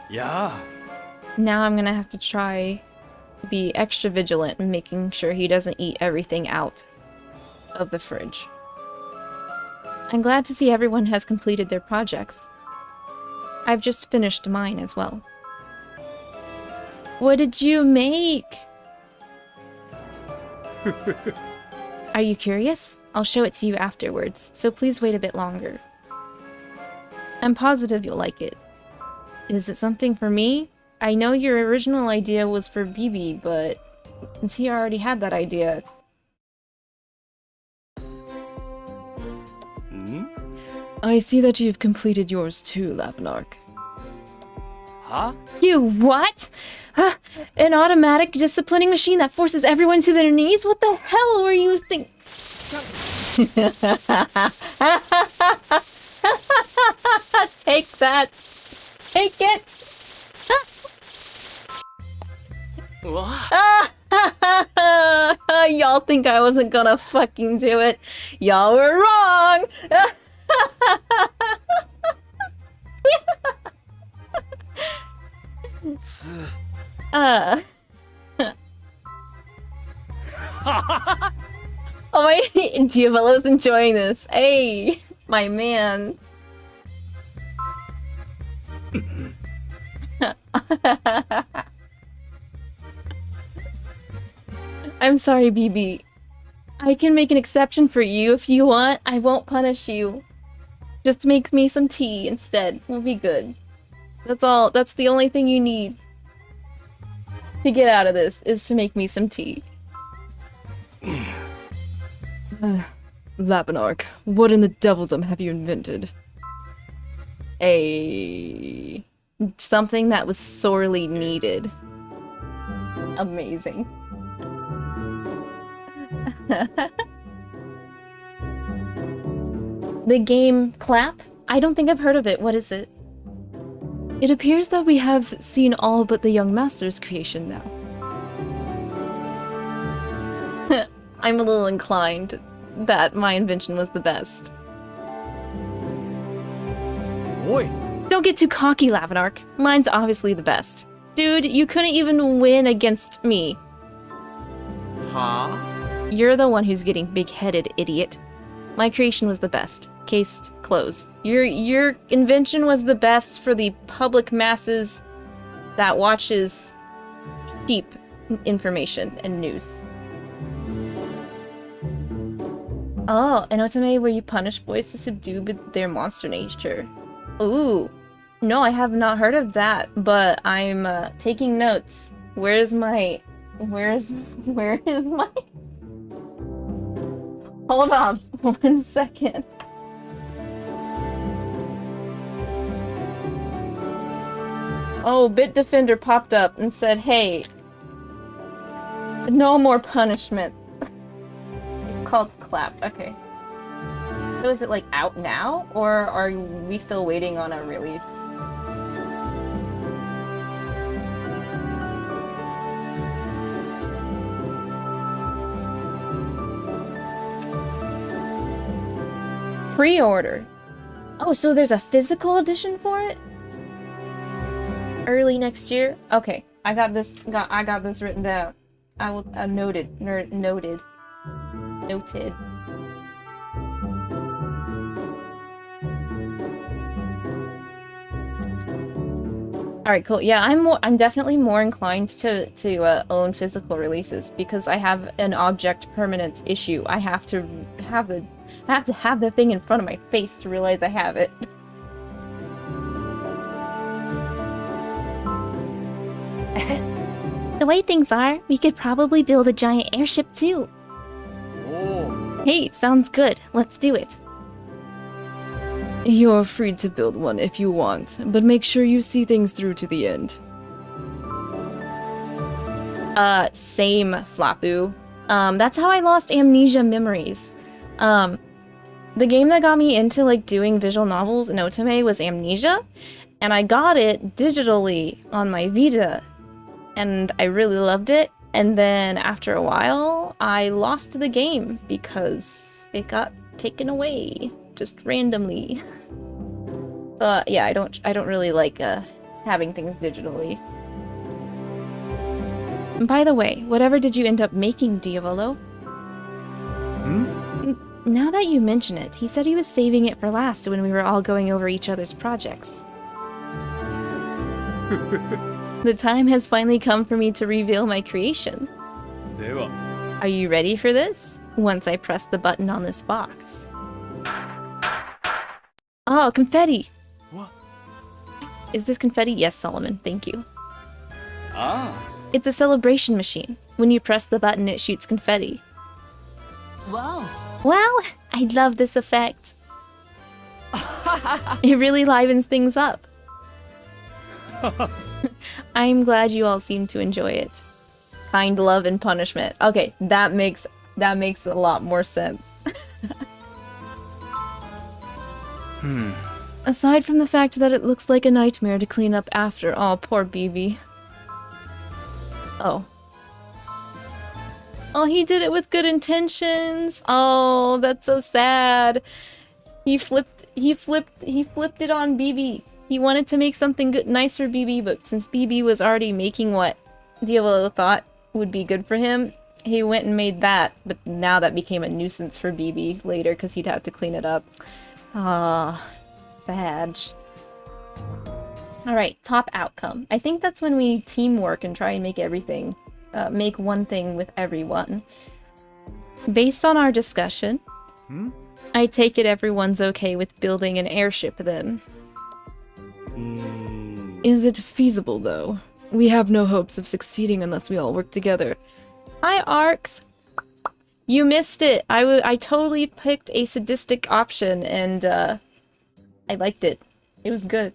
Yeah. Now I'm gonna have to try to be extra vigilant in making sure he doesn't eat everything out of the fridge. I'm glad to see everyone has completed their projects. I've just finished mine as well. What did you make? Are you curious? I'll show it to you afterwards, so please wait a bit longer. I'm positive you'll like it. Is it something for me? I know your original idea was for BB, but since he already had that idea... I see that you've completed yours too, Lavinark. Huh? You what? An automatic disciplining machine that forces everyone to their knees? What the hell were you think? Take that. Take it. Y'all think I wasn't gonna fucking do it. Y'all were wrong. Oh my, Diavella's enjoying this. Hey, my man. I'm sorry, BB. I can make an exception for you if you want. I won't punish you. Just make me some tea instead. We'll be good. That's all. That's the only thing you need to get out of this, is to make me some tea. Lavinark, what in the Devildom have you invented? Something that was sorely needed. Amazing. The game Clap? I don't think I've heard of it. What is it? It appears that we have seen all but the young master's creation now. I'm a little inclined that my invention was the best. Oi! Don't get too cocky, Lavinark. Mine's obviously the best. Dude, you couldn't even win against me. Huh? You're the one who's getting big-headed, idiot. My creation was the best. Case closed. Your invention was the best for the public masses that watches cheap information and news. Oh, an Otome where you punish boys to subdue their monster nature. Ooh. No, I have not heard of that, but I'm taking notes. Where is my... Hold on 1 second. Oh, Bitdefender popped up and said, hey, no more punishment. It's called clap, okay. So is it like out now, or are we still waiting on a release? Pre-order. Oh, so there's a physical edition for it? Early next year? Okay, I got this written down. I will noted. All right, cool. Yeah, I'm definitely more inclined to own physical releases because I have an object permanence issue. I have to have the thing in front of my face to realize I have it. The way things are, we could probably build a giant airship too. Oh. Hey, sounds good. Let's do it. You're free to build one if you want, but make sure you see things through to the end. Same, Flapu. That's how I lost Amnesia Memories. The game that got me into, like, doing visual novels in Otome was Amnesia, and I got it digitally on my Vita, and I really loved it, and then after a while, I lost the game because it got taken away. Just randomly. So yeah, I don't really like having things digitally. And by the way, whatever did you end up making, Diavolo? Now that you mention it, he said he was saving it for last when we were all going over each other's projects. The time has finally come for me to reveal my creation. Are you ready for this? Once I press the button on this box. Oh, confetti! What? Is this confetti? Yes, Solomon, thank you. Ah. It's a celebration machine. When you press the button, it shoots confetti. Wow. Wow, I love this effect. It really livens things up. I'm glad you all seem to enjoy it. Kind love and punishment. Okay, that makes a lot more sense. Aside from the fact that it looks like a nightmare to clean up after. Oh, poor BB. Oh. Oh, he did it with good intentions. Oh, that's so sad. He flipped it on BB. He wanted to make something good, nice for BB, but since BB was already making what Diavolo thought would be good for him, he went and made that, but now that became a nuisance for BB later because he'd have to clean it up. Ah, sad. Alright, top outcome. I think that's when we teamwork and try and make everything, make one thing with everyone. Based on our discussion, I take it everyone's okay with building an airship then. Is it feasible, though? We have no hopes of succeeding unless we all work together. Hi, Arcs! You missed it! I totally picked a sadistic option, and, I liked it. It was good.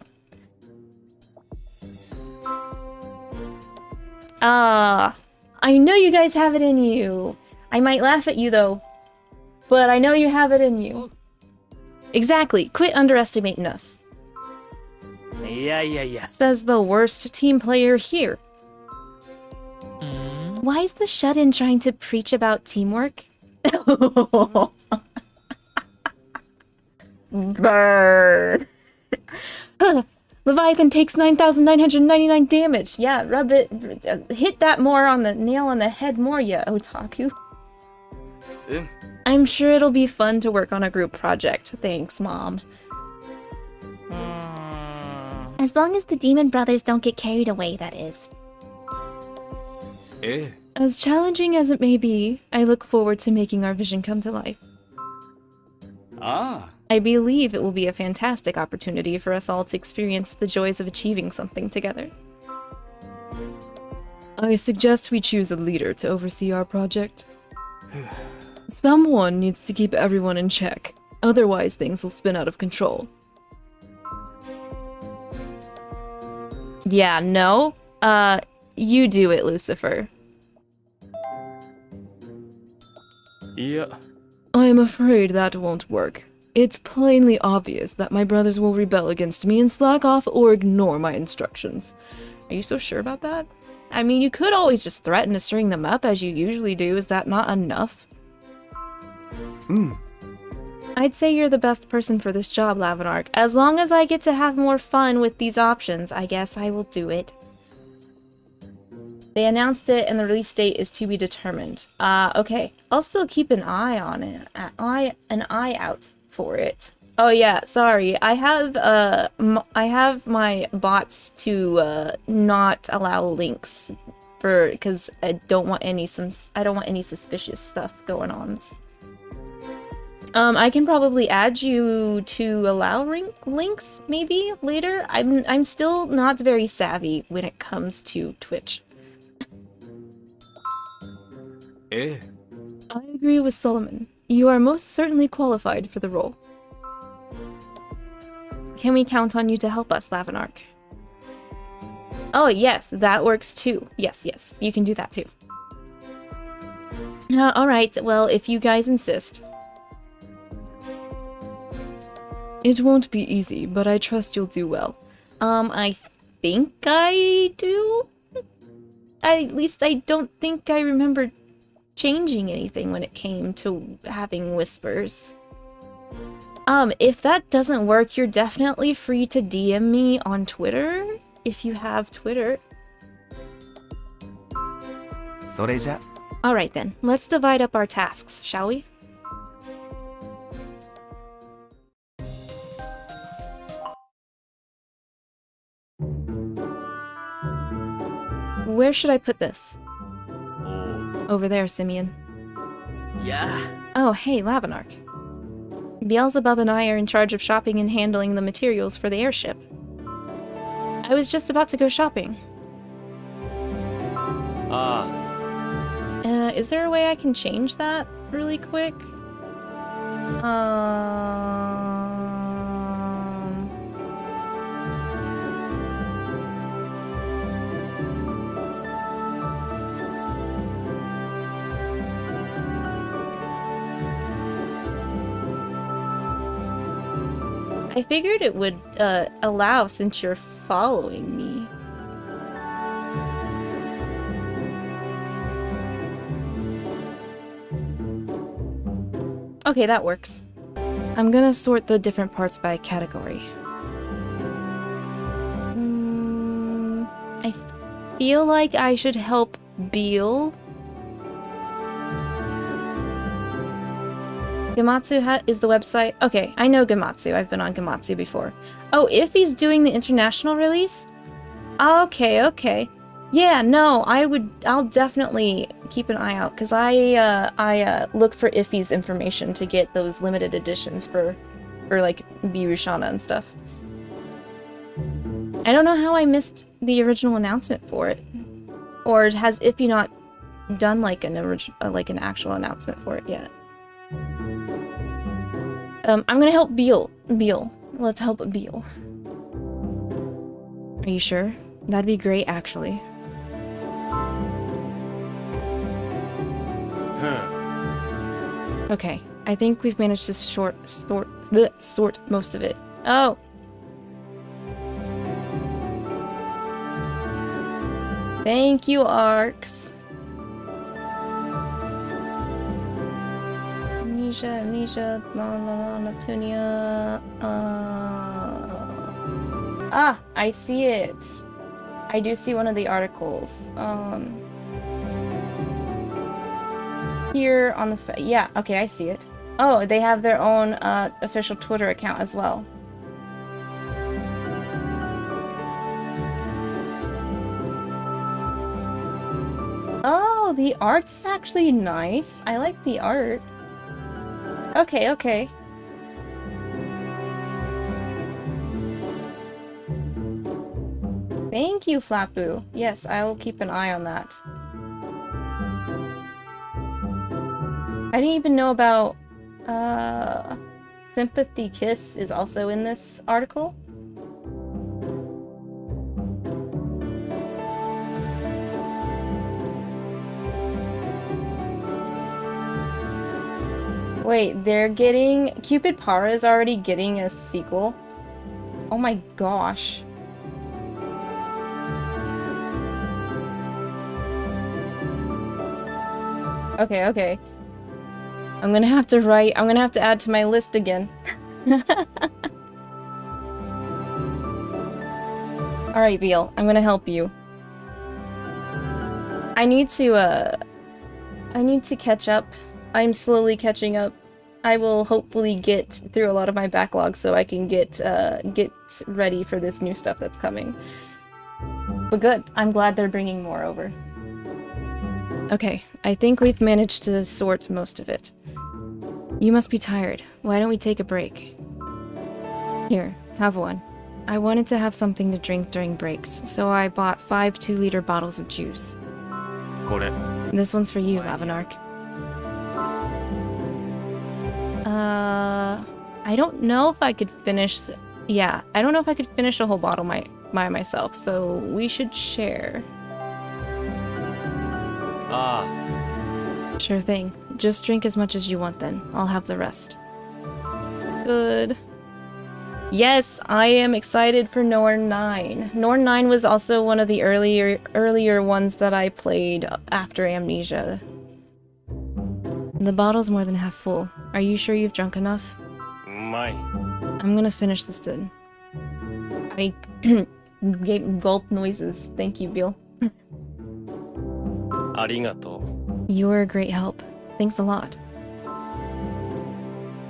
Ah, I know you guys have it in you. I might laugh at you, though. But I know you have it in you. Exactly. Quit underestimating us. Yeah. Says the worst team player here. Why is the shut-in trying to preach about teamwork? Burn. Leviathan takes 9,999 damage. Yeah, rub it. Hit that more on the nail on the head more, ya otaku. I'm sure it'll be fun to work on a group project. Thanks, Mom. As long as the Demon Brothers don't get carried away, that is. As challenging as it may be, I look forward to making our vision come to life. Ah. I believe it will be a fantastic opportunity for us all to experience the joys of achieving something together. I suggest we choose a leader to oversee our project. Someone needs to keep everyone in check. Otherwise, things will spin out of control. Yeah, no? You do it, Lucifer. いや I'm afraid that won't work. It's plainly obvious that my brothers will rebel against me and slack off or ignore my instructions. Are you so sure about that? I mean, you could always just threaten to string them up as you usually do. Is that not enough? I'd say you're the best person for this job, Lavinark. As long as I get to have more fun with these options, I guess I will do it. They announced it and the release date is to be determined. Okay. I'll still keep an eye on it. An eye out for it. Oh yeah, sorry. I have my bots to not allow links because I don't want any suspicious stuff going on. I can probably add you to allow links maybe later. I'm still not very savvy when it comes to Twitch. ええ I agree with Solomon. You are most certainly qualified for the role. Can we count on you to help us, Lavinark? Oh, yes, that works too. Yes, you can do that too. Alright, well, if you guys insist. It won't be easy, but I trust you'll do well. I think I do? At least I don't think I remember changing anything when it came to having whispers. If that doesn't work, you're definitely free to DM me on Twitter, if you have Twitter. それじゃ Alright then, let's divide up our tasks, shall we? Where should I put this? Over there, Simeon. Yeah. Oh, hey, Lavinark. Beelzebub and I are in charge of shopping and handling the materials for the airship. I was just about to go shopping. Is there a way I can change that really quick? I figured it would allow since you're following me. Okay, that works. I'm gonna sort the different parts by category. I feel like I should help Beal. Gematsu is the website. Okay, I know Gematsu. I've been on Gematsu before. Oh, if he's doing the international release? Okay. Yeah, no, I'll definitely keep an eye out, because I look for Iffy's information to get those limited editions for like, Birushana and stuff. I don't know how I missed the original announcement for it. Or has Iffy not done like an actual announcement for it yet? I'm gonna help Beal. Let's help Beal. Are you sure? That'd be great, actually. Okay, I think we've managed to sort most of it. Oh! Thank you, Arcs. Amnesia, Neptunia. Ah, I see it. I do see one of the articles. Here on the yeah, okay, I see it. Oh, they have their own official Twitter account as well. Oh, the art's actually nice. I like the art. Okay. Thank you, Flapu. Yes, I will keep an eye on that. I didn't even know about Sympathy Kiss is also in this article. Wait, they're getting... Cupid Para is already getting a sequel? Oh my gosh. Okay, okay. I'm gonna have to add to my list again. Alright, Veal, I'm gonna help you. I need to catch up. I'm slowly catching up. I will hopefully get through a lot of my backlog so I can get ready for this new stuff that's coming. But good, I'm glad they're bringing more over. Okay, I think we've managed to sort most of it. You must be tired. Why don't we take a break? Here, have one. I wanted to have something to drink during breaks, so I bought 5 2-liter bottles of juice. This one's for you, Lavinark. I don't know if I could finish... Yeah, I don't know if I could finish a whole bottle by myself, so we should share. Sure thing. Just drink as much as you want then. I'll have the rest. Good. Yes, I am excited for Norn 9. Norn 9 was also one of the earlier ones that I played after Amnesia. The bottle's more than half full. Are you sure you've drunk enough? I'm gonna finish this then. I gave gulp noises. Thank you, Bill. You're a great help. Thanks a lot.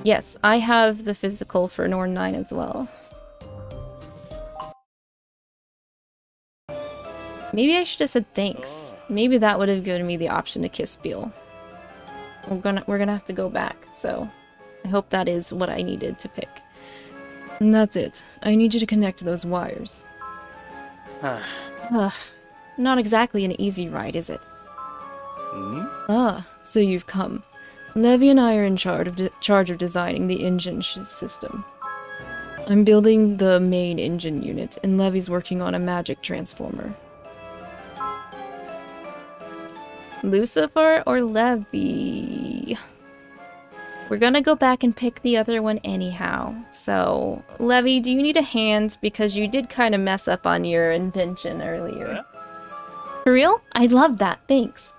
Yes, I have the physical for Norn 9 as well. Maybe I should have said thanks. Maybe that would have given me the option to kiss Bill. We're gonna have to go back, so I hope that is what I needed to pick. And that's it. I need you to connect those wires. Not exactly an easy ride, is it? Ah, so you've come. Levy and I are in charge of designing the engine system. I'm building the main engine unit, and Levy's working on a magic transformer. Lucifer or Levy? We're gonna go back and pick the other one anyhow. So, Levy, do you need a hand? Because you did kind of mess up on your invention earlier. For real? I love that, thanks.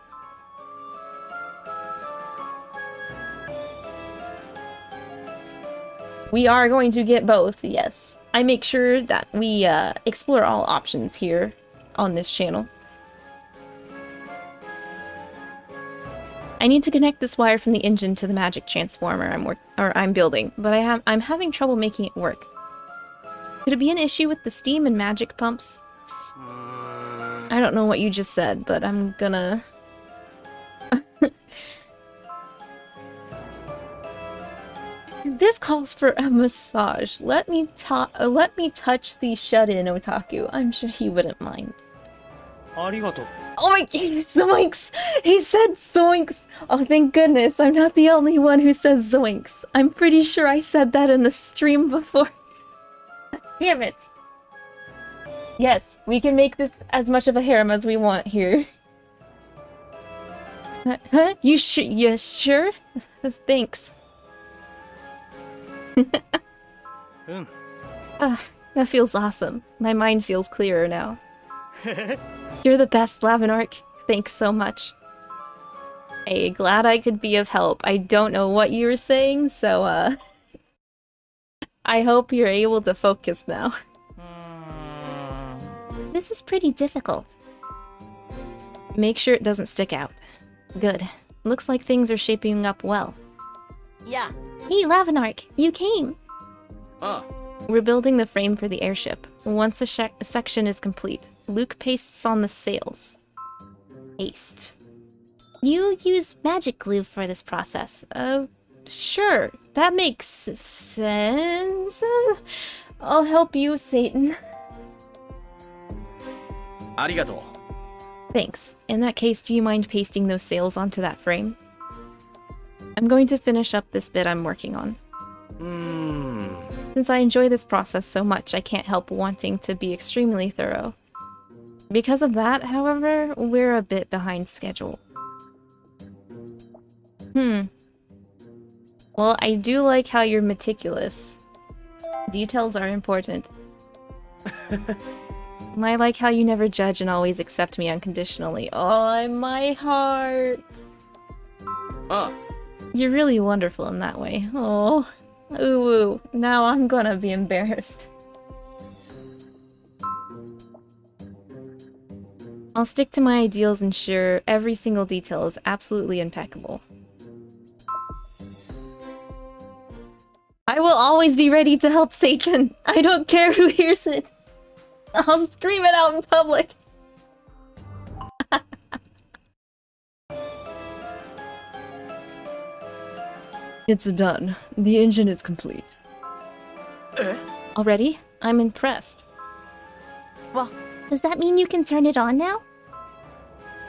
We are going to get both, yes. I make sure that we explore all options here on this channel. I need to connect this wire from the engine to the magic transformer I'm building, but I'm having trouble making it work. Could it be an issue with the steam and magic pumps? I don't know what you just said, but I'm gonna... This calls for a massage. Let me touch the shut-in otaku. I'm sure he wouldn't mind. Arigato. Oh my god, zoinks! He said zoinks! Oh, thank goodness, I'm not the only one who says zoinks. I'm pretty sure I said that in the stream before. Damn it. Yes, we can make this as much of a harem as we want here. Huh? You sure? Thanks. That feels awesome. My mind feels clearer now. You're the best, Lavinark. Thanks so much. Hey, glad I could be of help. I don't know what you were saying, so, I hope you're able to focus now. This is pretty difficult. Make sure it doesn't stick out. Good. Looks like things are shaping up well. Yeah. Hey, Lavinark, you came! We're building the frame for the airship. Once a section is complete, Luke pastes on the sails. Paste. You use magic glue for this process. Sure. That makes sense. I'll help you, Satan. Arigato. Thanks. In that case, do you mind pasting those sails onto that frame? I'm going to finish up this bit I'm working on. Since I enjoy this process so much, I can't help wanting to be extremely thorough. Because of that, however, we're a bit behind schedule. Well, I do like how you're meticulous. Details are important. I like how you never judge and always accept me unconditionally. Oh, my heart! You're really wonderful in that way. Oh, ooh, now I'm gonna be embarrassed. I'll stick to my ideals and ensure every single detail is absolutely impeccable. I will always be ready to help Satan. I don't care who hears it. I'll scream it out in public. It's done. The engine is complete. Already? I'm impressed. Well, does that mean you can turn it on now?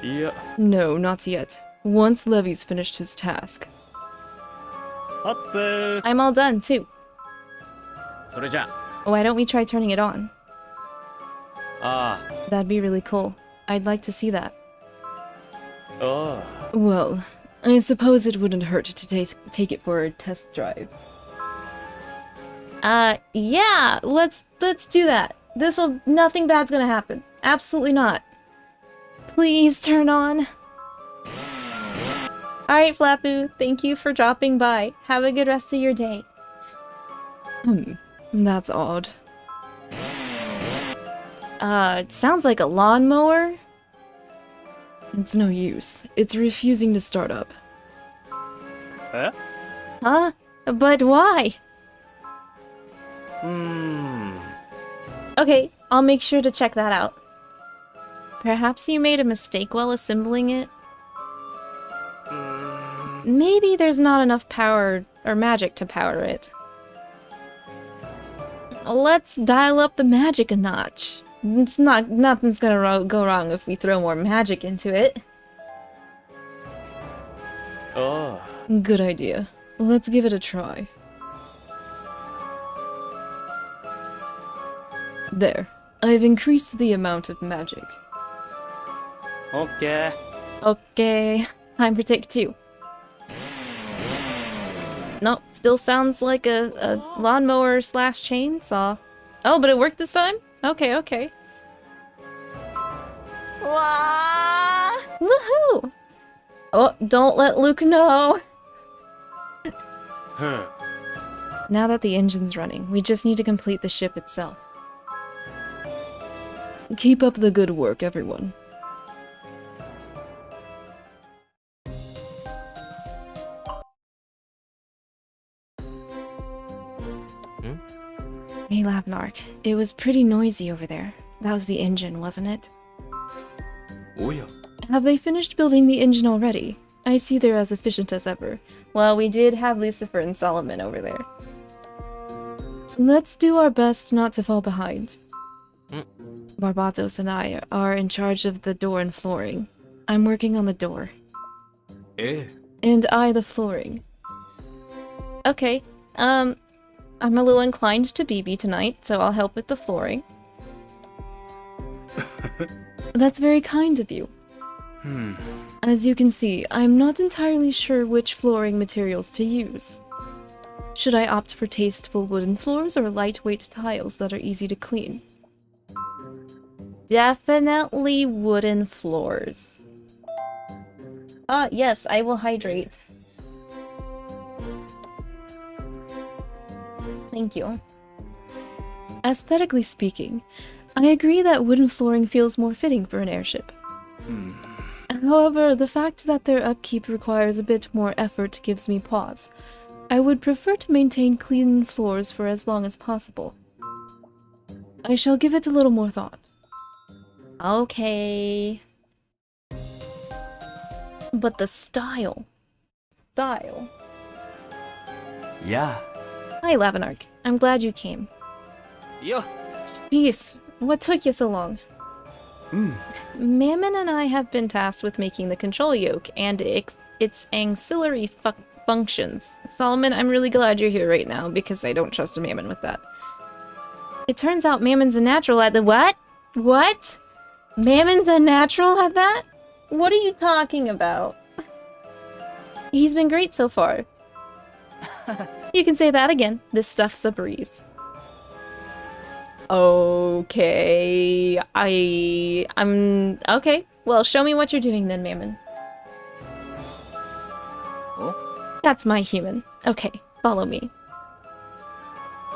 Yeah. No, not yet. Once Levy's finished his task. I'm all done, too. それじゃ。 Why don't we try turning it on? That'd be really cool. I'd like to see that. Oh. Well, I suppose it wouldn't hurt to take it for a test drive. Yeah, let's do that. Nothing bad's gonna happen. Absolutely not. Please turn on. Alright, Flapu, thank you for dropping by. Have a good rest of your day. That's odd. It sounds like a lawnmower. It's no use. It's refusing to start up. Huh? But why? Okay, I'll make sure to check that out. Perhaps you made a mistake while assembling it? Maybe there's not enough power or magic to power it. Let's dial up the magic a notch. Nothing's gonna go wrong if we throw more magic into it. Oh. Good idea. Let's give it a try. There. I've increased the amount of magic. Okay. Okay, time for take 2. Nope, still sounds like a lawnmower / chainsaw. Oh, but it worked this time? Okay, okay. Woohoo! Oh, don't let Luke know! Now that the engine's running, we just need to complete the ship itself. Keep up the good work, everyone. Hey, Labnark, it was pretty noisy over there. That was the engine, wasn't it? Oh yeah. Have they finished building the engine already? I see they're as efficient as ever. Well, we did have Lucifer and Solomon over there. Let's do our best not to fall behind. Barbatos and I are in charge of the door and flooring. I'm working on the door. And I the flooring. Okay, I'm a little inclined to BB tonight, so I'll help with the flooring. That's very kind of you. As you can see, I'm not entirely sure which flooring materials to use. Should I opt for tasteful wooden floors or lightweight tiles that are easy to clean? Definitely wooden floors. Yes, I will hydrate. Thank you. Aesthetically speaking, I agree that wooden flooring feels more fitting for an airship. However, the fact that their upkeep requires a bit more effort gives me pause. I would prefer to maintain clean floors for as long as possible. I shall give it a little more thought. Okay. But the style. Yeah. Hi, Lavinark. I'm glad you came. Yeah. Jeez, what took you so long? Mammon and I have been tasked with making the control yoke and its ancillary functions. Solomon, I'm really glad you're here right now because I don't trust a Mammon with that. It turns out Mammon's a natural at the what? What? Mammon's a natural at that? What are you talking about? He's been great so far. You can say that again. This stuff's a breeze. Okay. I'm... Okay. Well, show me what you're doing then, Mammon. Oh? That's my human. Okay, follow me.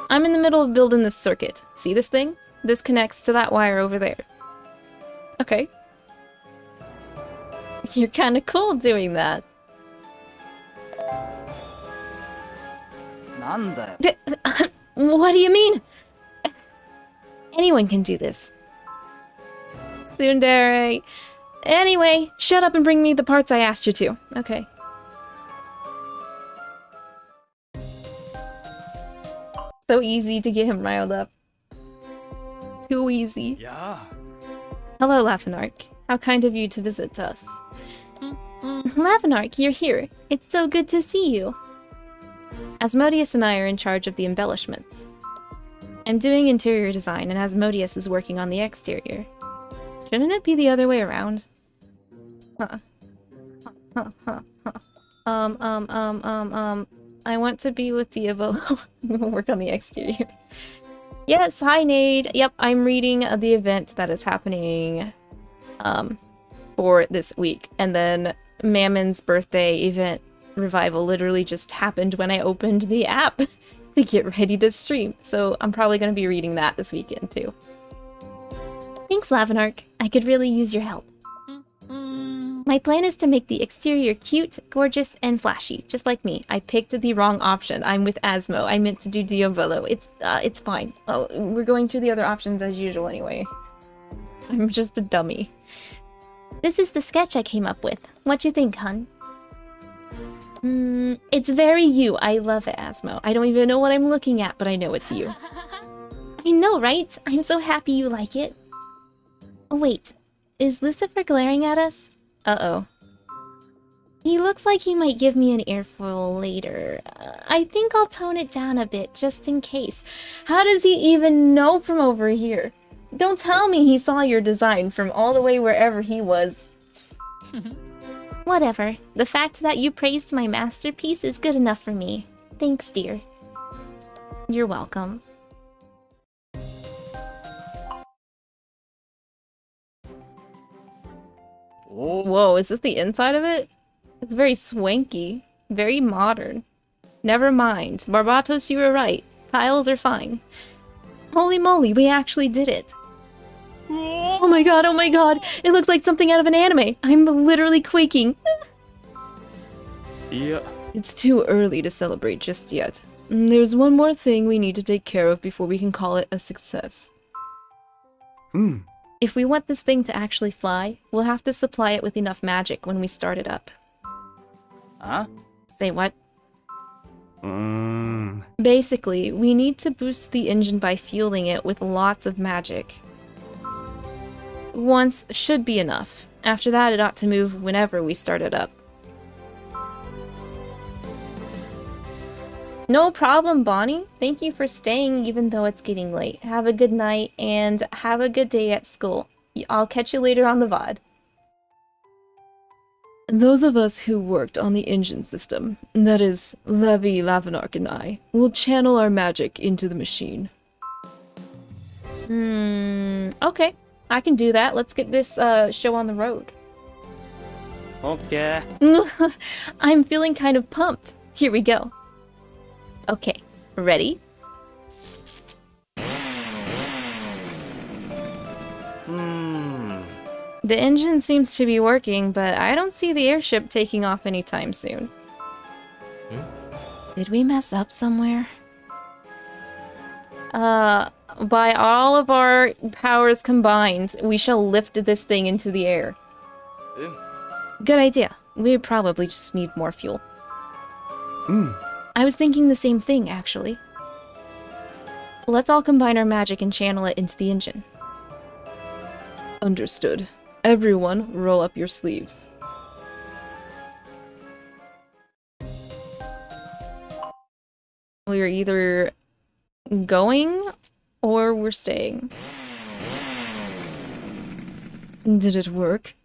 I'm in the middle of building this circuit. See this thing? This connects to that wire over there. Okay. You're kind of cool doing that. What do you mean? Anyone can do this. Tsundere. Anyway, shut up and bring me the parts I asked you to. Okay. So easy to get him riled up. Too easy. Yeah. Hello, Lafinark. How kind of you to visit us. Lafinark, you're here. It's so good to see you. Asmodeus and I are in charge of the embellishments. I'm doing interior design, and Asmodeus is working on the exterior. Shouldn't it be the other way around? Huh. I want to be with Devildom. Work on the exterior. Yes, hi Nade. Yep, I'm reading the event that is happening for this week. And then Mammon's birthday event revival literally just happened when I opened the app to get ready to stream. So I'm probably going to be reading that this weekend too. Thanks, Lavinark. I could really use your help. My plan is to make the exterior cute, gorgeous, and flashy, just like me. I picked the wrong option. I'm with Asmo. I meant to do Diavolo. It's fine. Oh, we're going through the other options as usual anyway. I'm just a dummy. This is the sketch I came up with. What you think, hun? It's very you. I love it, Asmo. I don't even know what I'm looking at, but I know it's you. I know, right? I'm so happy you like it. Oh, wait. Is Lucifer glaring at us? Uh-oh. He looks like he might give me an earful later. I think I'll tone it down a bit, just in case. How does he even know from over here? Don't tell me he saw your design from all the way wherever he was. Whatever. The fact that you praised my masterpiece is good enough for me. Thanks, dear. You're welcome. Whoa, is this the inside of it? It's very swanky. Very modern. Never mind. Barbatos, you were right. Tiles are fine. Holy moly, we actually did it. Oh my god, oh my god! It looks like something out of an anime! I'm literally quaking. Yeah. It's too early to celebrate just yet. There's one more thing we need to take care of before we can call it a success. If we want this thing to actually fly, we'll have to supply it with enough magic when we start it up. Huh? Say what? Basically, we need to boost the engine by fueling it with lots of magic. Once should be enough. After that, it ought to move whenever we start it up. No problem, Bonnie. Thank you for staying even though it's getting late. Have a good night and have a good day at school. I'll catch you later on the VOD. Those of us who worked on the engine system, that is, Levi, Lavinark, and I, will channel our magic into the machine. Okay. I can do that. Let's get this show on the road. Okay. I'm feeling kind of pumped. Here we go. Okay, ready? The engine seems to be working, but I don't see the airship taking off anytime soon. Did we mess up somewhere? By all of our powers combined, we shall lift this thing into the air. Good idea. We probably just need more fuel. I was thinking the same thing, actually. Let's all combine our magic and channel it into the engine. Understood. Everyone, roll up your sleeves. We're either going or we're staying. Did it work?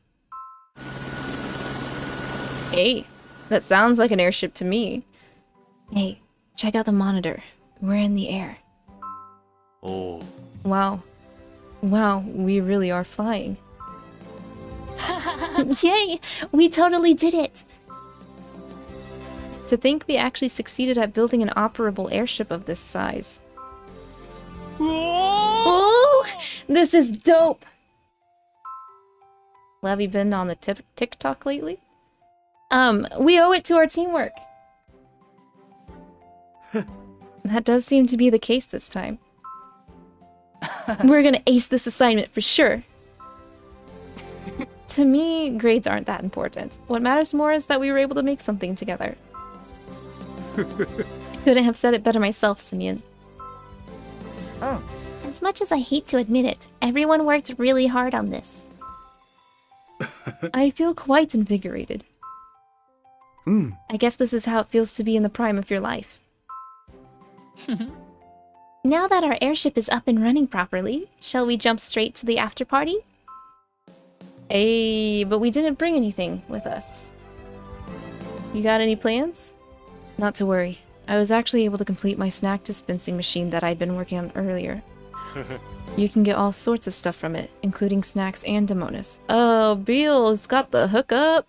Hey, that sounds like an airship to me. Hey, check out the monitor. We're in the air. Oh. Wow. Wow, we really are flying. Yay! We totally did it! To think we actually succeeded at building an operable airship of this size. Oh! This is dope! Have you been on the TikTok lately? We owe it to our teamwork. That does seem to be the case this time. We're gonna ace this assignment for sure. To me, grades aren't that important. What matters more is that we were able to make something together. Couldn't have said it better myself, Simeon. Oh. As much as I hate to admit it, everyone worked really hard on this. I feel quite invigorated. I guess this is how it feels to be in the prime of your life. Now that our airship is up and running properly, shall we jump straight to the after party? Hey, but we didn't bring anything with us. You got any plans? Not to worry. I was actually able to complete my snack dispensing machine that I'd been working on earlier. You can get all sorts of stuff from it, including snacks and demonas. Oh, Beal's got the hookup.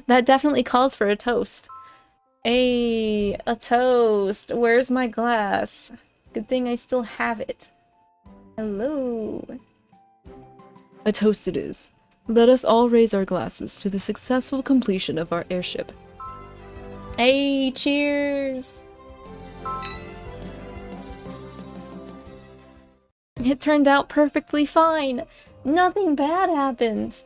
That definitely calls for a toast. Hey, a toast. Where's my glass? Good thing I still have it. Hello. A toast it is. Let us all raise our glasses to the successful completion of our airship. Hey, cheers! It turned out perfectly fine. Nothing bad happened.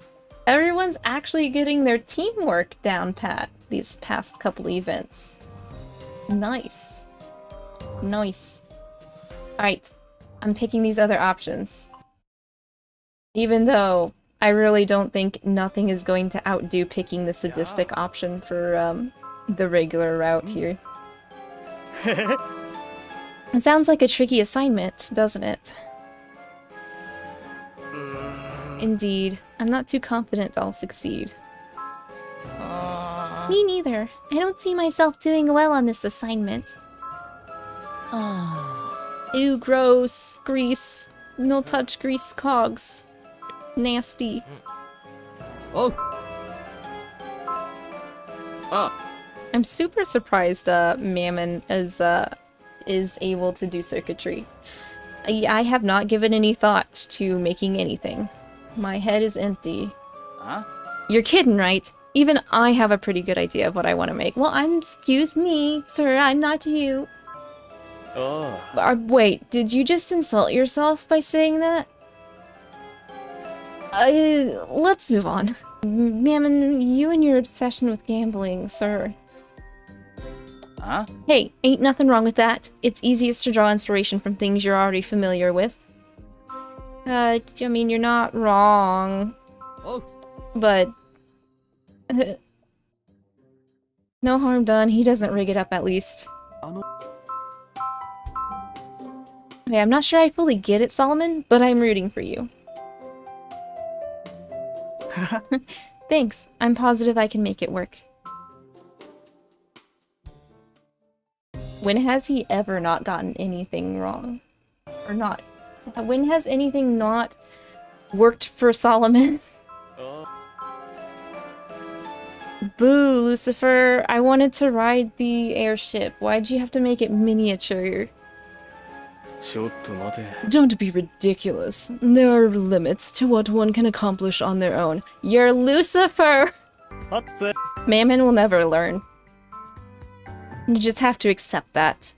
Everyone's actually getting their teamwork down pat these past couple events. Nice. Nice. Alright, I'm picking these other options. Even though I really don't think nothing is going to outdo picking the sadistic option for the regular route here. It sounds like a tricky assignment, doesn't it? Indeed. I'm not too confident I'll succeed. Me neither. I don't see myself doing well on this assignment. Ew, gross. Grease. No touch grease cogs. Nasty. Oh. I'm super surprised Mammon is able to do circuitry. I have not given any thought to making anything. My head is empty. Huh? You're kidding, right? Even I have a pretty good idea of what I want to make. Well, excuse me, sir, I'm not you. Oh. Wait, did you just insult yourself by saying that? Let's move on. Mammon, you and your obsession with gambling, sir. Huh? Hey, ain't nothing wrong with that. It's easiest to draw inspiration from things you're already familiar with. I mean, you're not wrong. Oh. But... no harm done. He doesn't rig it up, at least. Okay, I'm not sure I fully get it, Solomon, but I'm rooting for you. Thanks. I'm positive I can make it work. When has he ever not gotten anything wrong? Or not? When has anything not worked for Solomon? Boo, Lucifer. I wanted to ride the airship. Why'd you have to make it miniature? Don't be ridiculous. There are limits to what one can accomplish on their own. You're Lucifer! Mammon will never learn. You just have to accept that.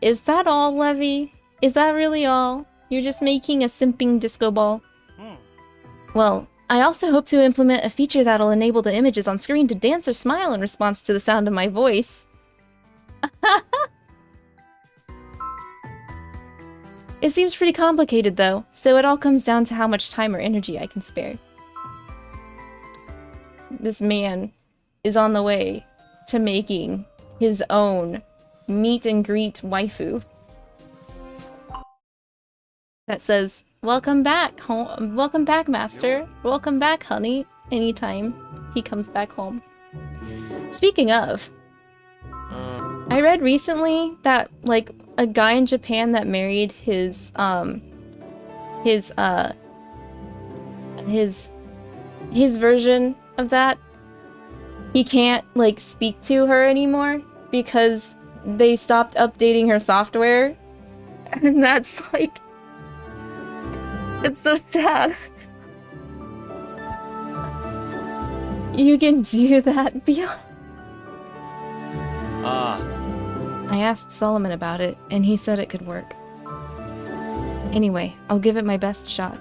Is that all, Levy? Is that really all? You're just making a simping disco ball? Well, I also hope to implement a feature that'll enable the images on screen to dance or smile in response to the sound of my voice. It seems pretty complicated though, so it all comes down to how much time or energy I can spare. This man is on the way to making his own meet and greet waifu that says, "Welcome back home. Welcome back, master. Welcome back, honey." Anytime he comes back home. Speaking of, I read recently that like a guy in Japan that married his version of that, he can't like speak to her anymore because they stopped updating her software. And that's like, it's so sad. You can do that, Beyond. I asked Solomon about it, and he said it could work. Anyway, I'll give it my best shot.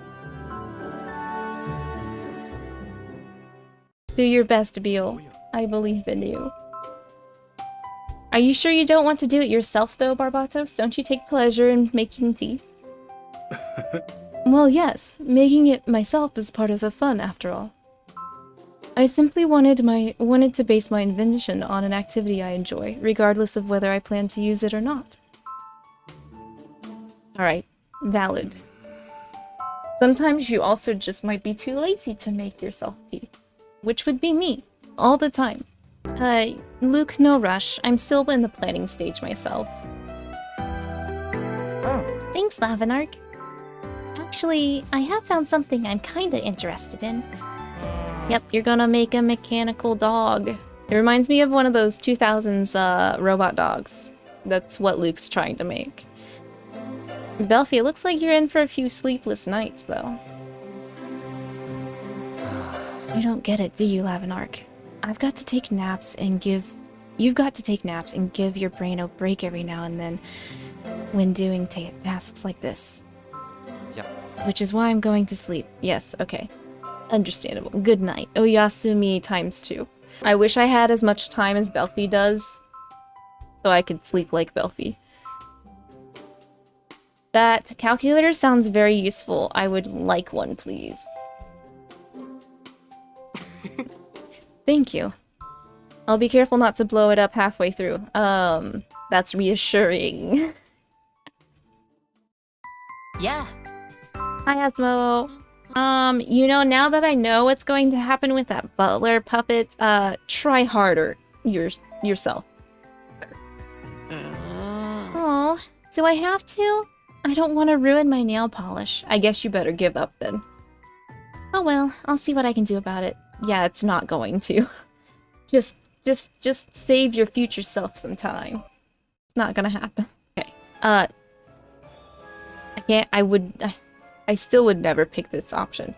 Do your best, Beal. I believe in you. Are you sure you don't want to do it yourself, though, Barbatos? Don't you take pleasure in making tea? Well, yes. Making it myself is part of the fun, after all. I simply wanted to base my invention on an activity I enjoy, regardless of whether I plan to use it or not. Alright, valid. Sometimes you also just might be too lazy to make yourself tea. Which would be me, all the time. Luke, no rush. I'm still in the planning stage myself. Oh. Thanks, Lavinark. Actually, I have found something I'm kinda interested in. Yep, you're gonna make a mechanical dog. It reminds me of one of those 2000s robot dogs. That's what Luke's trying to make. Belfie, it looks like you're in for a few sleepless nights, though. You don't get it, do you, Lavinark? I've got to take naps and give... You've got to take naps and give your brain a break every now and then when doing tasks like this. Yep. Which is why I'm going to sleep. Yes, okay. Understandable. Good night. Oyasumi ×2. I wish I had as much time as Belfie does, so I could sleep like Belfie. That calculator sounds very useful. I would like one, please. Thank you. I'll be careful not to blow it up halfway through. That's reassuring. Yeah. Hi, Asmo. You know, now that I know what's going to happen with that butler puppet, try harder yourself. Oh, do I have to? I don't want to ruin my nail polish. I guess you better give up then. Oh well, I'll see what I can do about it. Yeah, it's not going to. Just save your future self some time. It's not gonna happen. Okay. I still would never pick this option.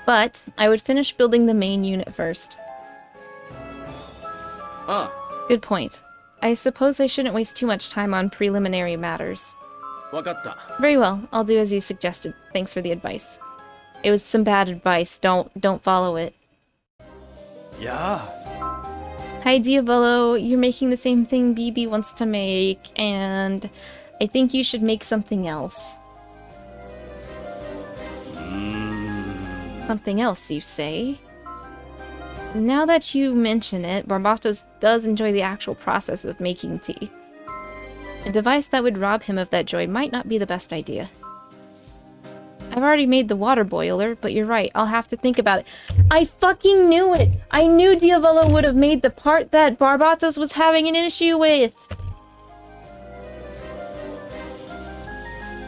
But I would finish building the main unit first. Good point. I suppose I shouldn't waste too much time on preliminary matters. Very well, I'll do as you suggested. Thanks for the advice. It was some bad advice. Don't follow it. Yeah. Hi Diavolo, you're making the same thing BB wants to make, and I think you should make something else. Something else, you say? Now that you mention it, Barbatos does enjoy the actual process of making tea. A device that would rob him of that joy might not be the best idea. I've already made the water boiler, but you're right, I'll have to think about it. I fucking knew it! I knew Diavolo would have made the part that Barbatos was having an issue with!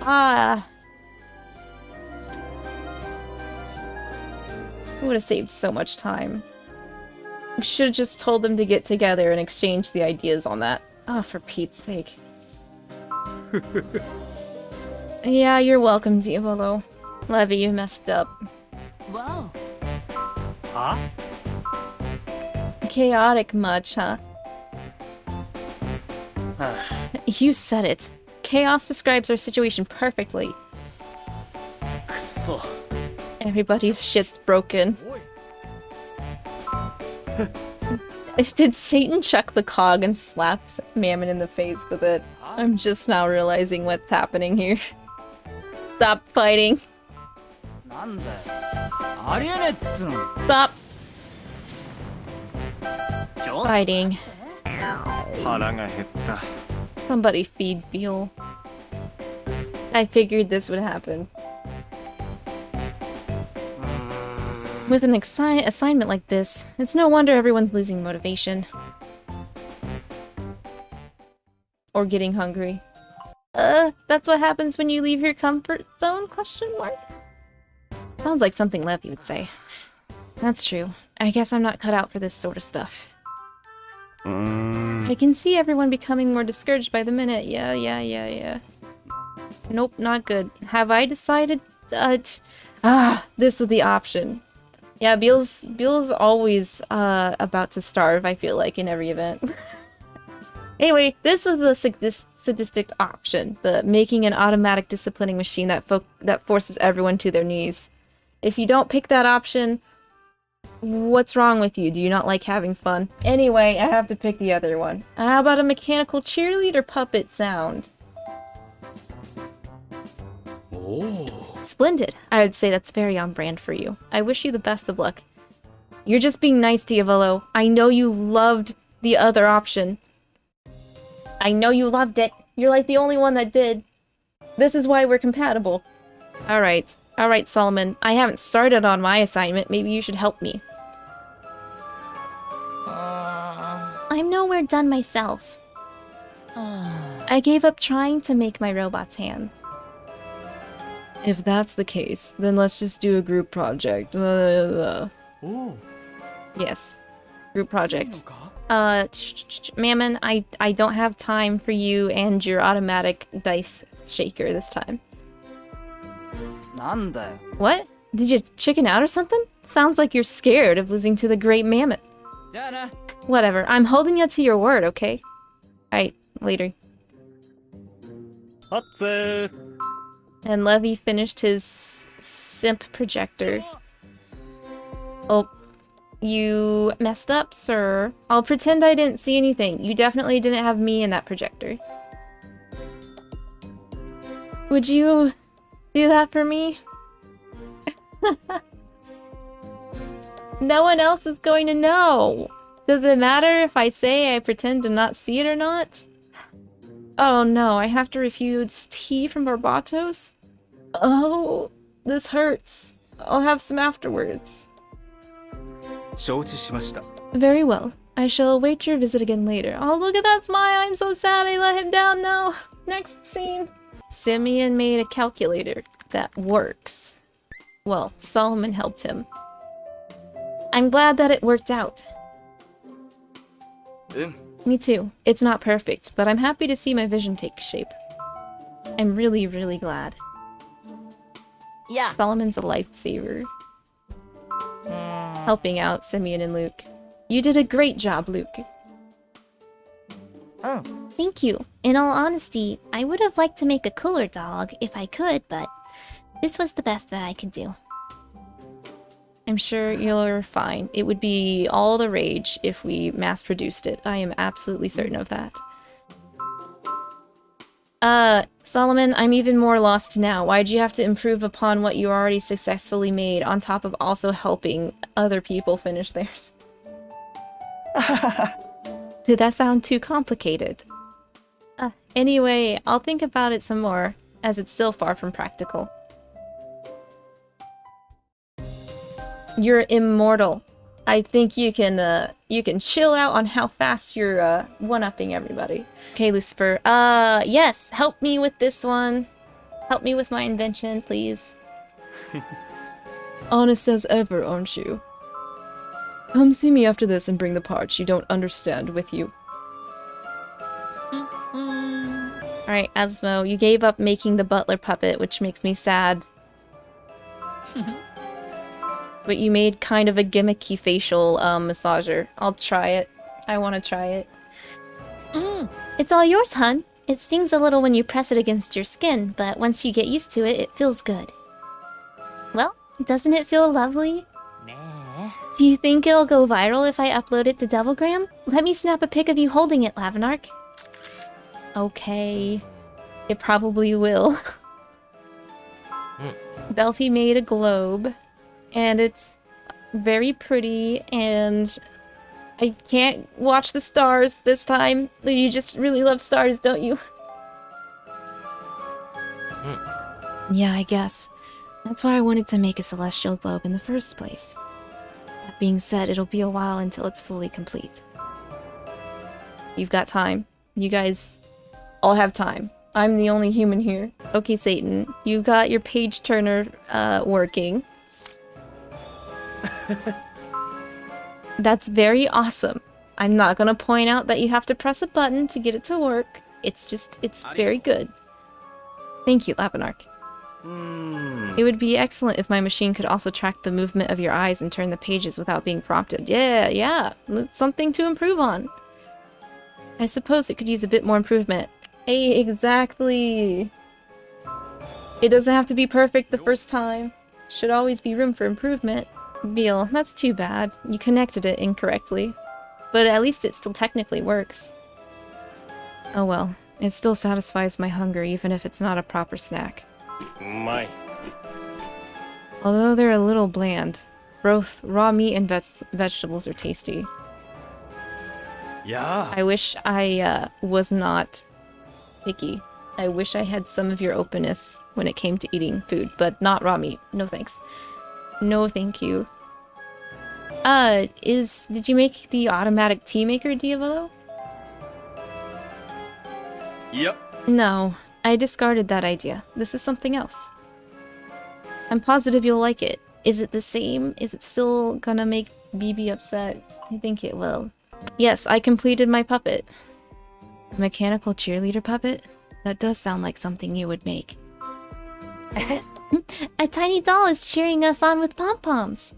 Ah. I would have saved so much time. Should have just told them to get together and exchange the ideas on that. Oh, for Pete's sake. Yeah, you're welcome, Diavolo. Levy, you messed up. Wow. Huh? Chaotic much, huh? You said it. Chaos describes our situation perfectly. Everybody's shit's broken. Did Satan chuck the cog and slap Mammon in the face with it? I'm just now realizing what's happening here. Stop fighting. Stop fighting. 腹が減った。Somebody feed Beal. I figured this would happen. With an assignment like this, it's no wonder everyone's losing motivation. Or getting hungry. That's what happens when you leave your comfort zone? Question mark? Sounds like something Levy would say. That's true. I guess I'm not cut out for this sort of stuff. I can see everyone becoming more discouraged by the minute. Yeah. Nope, not good. Have I decided? This was the option. Yeah, Beal's always about to starve, I feel like, in every event. Anyway, this was the sadistic option. The making an automatic disciplining machine that forces everyone to their knees. If you don't pick that option, what's wrong with you? Do you not like having fun? Anyway, I have to pick the other one. How about a mechanical cheerleader puppet sound? Oh. Splendid. I would say that's very on brand for you. I wish you the best of luck. You're just being nice, Diavolo. I know you loved the other option. I know you loved it. You're like the only one that did. This is why we're compatible. Alright, Solomon. I haven't started on my assignment. Maybe you should help me. I'm nowhere done myself. I gave up trying to make my robot's hands. If that's the case, then let's just do a group project. Oh. Yes. Group project. Mammon, I don't have time for you and your automatic dice shaker this time. What? Did you chicken out or something? Sounds like you're scared of losing to the great mammoth. Whatever, I'm holding you to your word, okay? Alright, later. And Levy finished his simp projector. Oh, you messed up, sir. I'll pretend I didn't see anything. You definitely didn't have me in that projector. Would you do that for me? No one else is going to know. Does it matter if I say I pretend to not see it or not? Oh no, I have to refuse tea from Barbatos? Oh, this hurts. I'll have some afterwards. Very well. I shall await your visit again later. Oh, look at that smile. I'm so sad I let him down now. Next scene. Simeon made a calculator that works. Well, Solomon helped him. I'm glad that it worked out. Me too. It's not perfect, but I'm happy to see my vision take shape. I'm really, really glad. Yeah. Solomon's a lifesaver. Helping out Simeon and Luke. You did a great job, Luke. Oh. Thank you. In all honesty, I would have liked to make a cooler dog if I could, but this was the best that I could do. I'm sure you're fine. It would be all the rage if we mass-produced it. I am absolutely certain of that. Solomon, I'm even more lost now. Why'd you have to improve upon what you already successfully made, on top of also helping other people finish theirs? Did that sound too complicated? Anyway, I'll think about it some more, as it's still far from practical. You're immortal. I think you can chill out on how fast you're one-upping everybody. Okay, Lucifer. Yes, help me with this one. Help me with my invention, please. Honest as ever, aren't you? Come see me after this and bring the parts you don't understand with you. Alright, Asmo, you gave up making the butler puppet, which makes me sad. But you made kind of a gimmicky facial massager. I'll try it. I want to try it. It's all yours, hun. It stings a little when you press it against your skin, but once you get used to it, it feels good. Well, doesn't it feel lovely? Do you think it'll go viral if I upload it to Devilgram? Let me snap a pic of you holding it, Lavinark. Okay. It probably will. Belfie made a globe. And it's very pretty, and I can't watch the stars this time. You just really love stars, don't you? Yeah, I guess. That's why I wanted to make a celestial globe in the first place. That being said, it'll be a while until it's fully complete. You've got time. You guys all have time. I'm the only human here. Okay, Satan, you got your page turner working. That's very awesome. I'm not gonna point out that you have to press a button to get it to work. It's very good. Thank you, Labanark. It would be excellent if my machine could also track the movement of your eyes and turn the pages without being prompted. Yeah. It's something to improve on. I suppose it could use a bit more improvement. Hey, exactly. It doesn't have to be perfect the first time. Should always be room for improvement. Beal, that's too bad. You connected it incorrectly. But at least it still technically works. Oh well, it still satisfies my hunger even if it's not a proper snack. Although they're a little bland, both raw meat and vegetables are tasty. Yeah. I wish I was not picky. I wish I had some of your openness when it came to eating food, but not raw meat. No thanks. No thank you. Did you make the automatic tea maker, Diavolo? Yep. No, I discarded that idea. This is something else. I'm positive you'll like it. Is it the same? Is it still gonna make BB upset? I think it will. Yes, I completed my puppet. A mechanical cheerleader puppet? That does sound like something you would make. A tiny doll is cheering us on with pom-poms.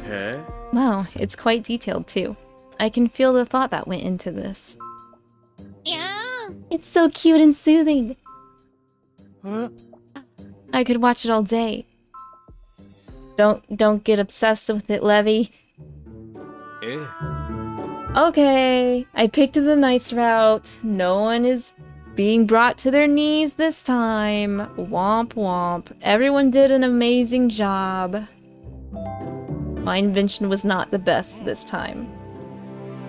Hey. Wow, it's quite detailed too. I can feel the thought that went into this. Yeah. It's so cute and soothing. Huh? I could watch it all day. Don't get obsessed with it, Levy. Eh. Okay, I picked the nice route. No one is being brought to their knees this time. Womp womp. Everyone did an amazing job. My invention was not the best this time.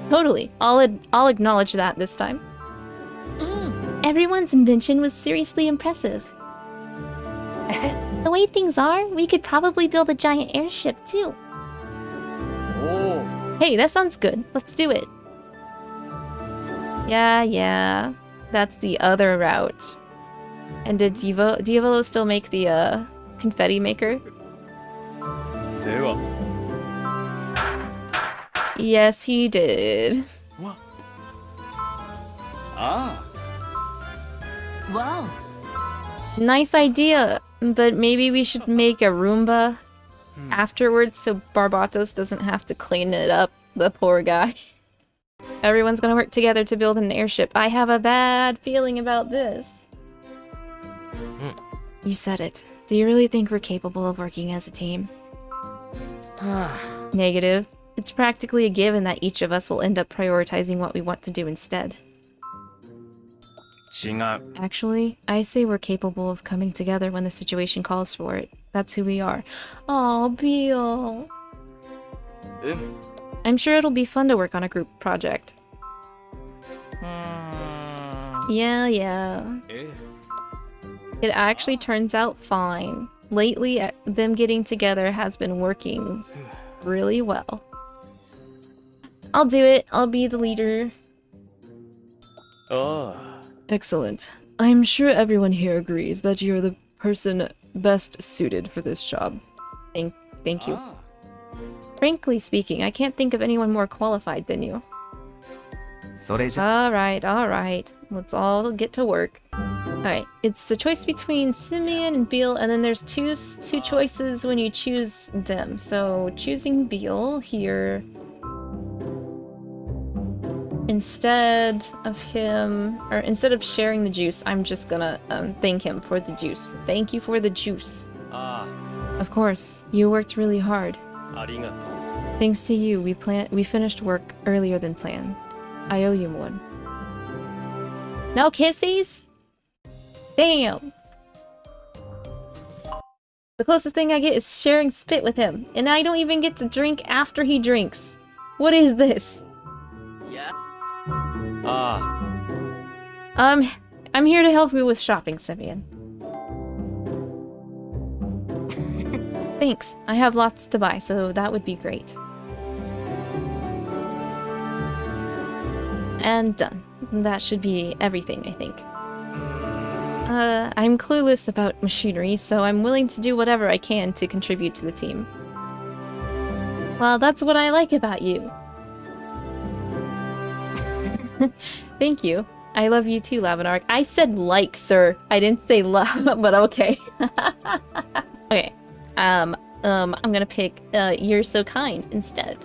Totally. I'll acknowledge that this time. Everyone's invention was seriously impressive. The way things are, we could probably build a giant airship too. Oh. Hey, that sounds good. Let's do it. Yeah. That's the other route. And did Diavolo still make the confetti maker? Yes, he did. What? Ah. Wow. Nice idea, but maybe we should make a Roomba afterwards so Barbatos doesn't have to clean it up, the poor guy. Everyone's gonna work together to build an airship. I have a bad feeling about this. You said it. Do you really think we're capable of working as a team? Negative. It's practically a given that each of us will end up prioritizing what we want to do instead. Actually, I say we're capable of coming together when the situation calls for it. That's who we are. Oh, Beal. I'm sure it'll be fun to work on a group project. Yeah. It actually turns out fine. Lately, them getting together has been working really well. I'll do it. I'll be the leader. Oh. Excellent. I'm sure everyone here agrees that you're the person best suited for this job. Thank you. Frankly speaking, I can't think of anyone more qualified than you. Alright. Let's all get to work. Alright, it's the choice between Simeon and Beal, and then there's two choices when you choose them. So, choosing Beal here. Instead of sharing the juice, I'm just gonna thank him for the juice. Thank you for the juice. Of course, you worked really hard. Thanks to you, we finished work earlier than planned. I owe you one. No kissies? Damn! The closest thing I get is sharing spit with him, and I don't even get to drink after he drinks. What is this? Ah, I'm here to help you with shopping, Simeon. Thanks. I have lots to buy, so that would be great. And done. That should be everything, I think. I'm clueless about machinery, so I'm willing to do whatever I can to contribute to the team. Well, that's what I like about you. Thank you. I love you too, Lavinark. I said like, sir. I didn't say love, but okay. Okay. I'm gonna pick You're So Kind instead.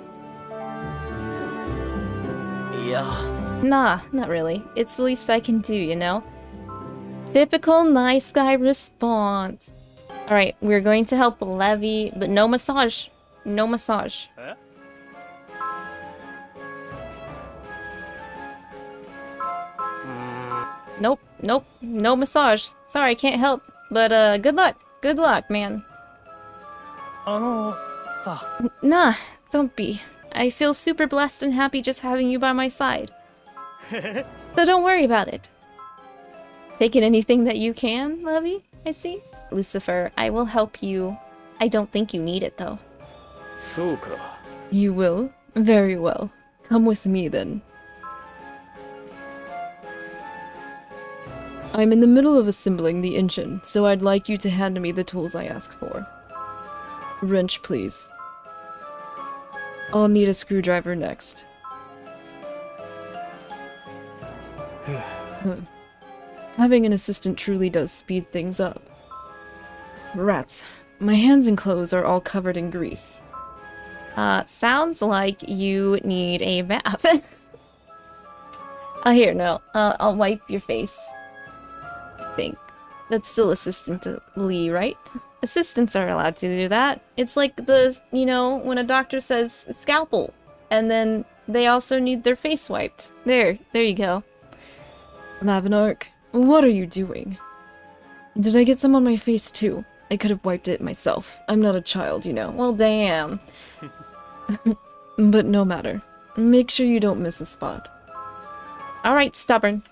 yeah. Nah, not really. It's the least I can do, you know? Typical nice guy response. Alright, we're going to help Levy, but no massage. No massage. Huh? Nope, nope, no massage. Sorry, I can't help. But good luck. Good luck, man. Nah, don't be. I feel super blessed and happy just having you by my side. So don't worry about it. Taking anything that you can, Levy, I see. Lucifer, I will help you. I don't think you need it, though. そうか。 You will? Very well. Come with me then. I'm in the middle of assembling the engine, so I'd like you to hand me the tools I asked for. Wrench, please. I'll need a screwdriver next. Huh. Having an assistant truly does speed things up. Rats. My hands and clothes are all covered in grease. Sounds like you need a bath. Oh, here, no. I'll wipe your face. I think. That's still assistant to Lee, right? Assistants are allowed to do that. It's like the, you know, when a doctor says scalpel, and then they also need their face wiped. There you go. Lavinark, what are you doing? Did I get some on my face too? I could have wiped it myself. I'm not a child, you know. Well, damn. But no matter. Make sure you don't miss a spot. Alright, stubborn.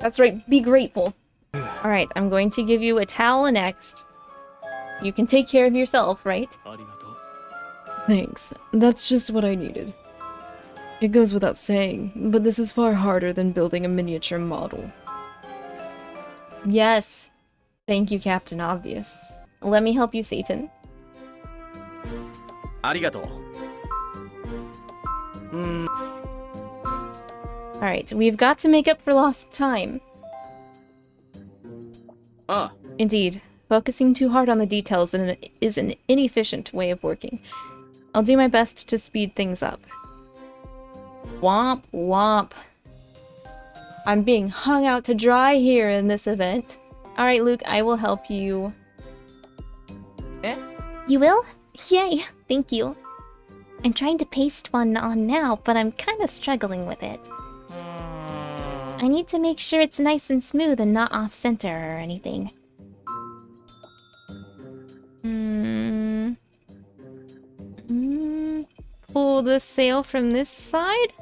That's right, be grateful. Alright, I'm going to give you a towel next. You can take care of yourself, right? ありがとう。 Thanks. That's just what I needed. It goes without saying, but this is far harder than building a miniature model. Yes. Thank you, Captain Obvious. Let me help you, Satan. ありがとう。Alright, we've got to make up for lost time. あ、 Indeed, focusing too hard on the details is an inefficient way of working. I'll do my best to speed things up. Womp womp. I'm being hung out to dry here in this event. Alright, Luke, I will help you. You will? Yay, thank you. I'm trying to paste one on now, but I'm kind of struggling with it. I need to make sure it's nice and smooth and not off-center or anything. Pull the sail from this side?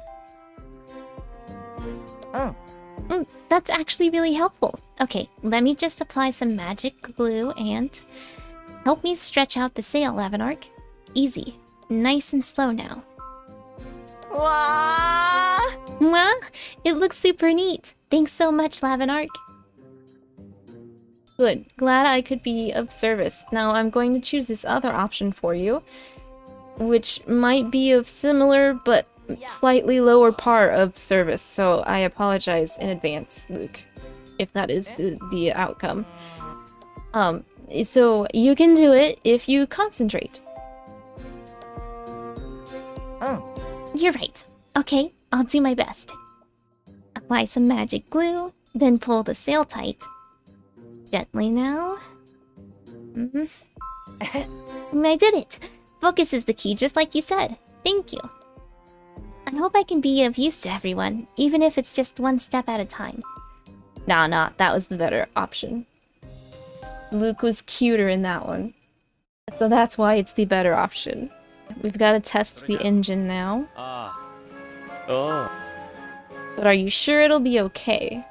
That's actually really helpful. Okay, let me just apply some magic glue and... help me stretch out the sail, Lavinark. Easy. Nice and slow now. Wow! Mwah! It looks super neat. Thanks so much, Lavinark. Good. Glad I could be of service. Now I'm going to choose this other option for you, which might be of similar but slightly lower par of service, so I apologize in advance, Luke, if that is the outcome. So you can do it if you concentrate. You're right. Okay, I'll do my best. Apply some magic glue, then pull the sail tight. Gently now. I did it! Focus is the key, just like you said. Thank you. I hope I can be of use to everyone, even if it's just one step at a time. Nah, that was the better option. Luke was cuter in that one. So that's why it's the better option. We've got to test the engine now. Oh. But are you sure it'll be okay?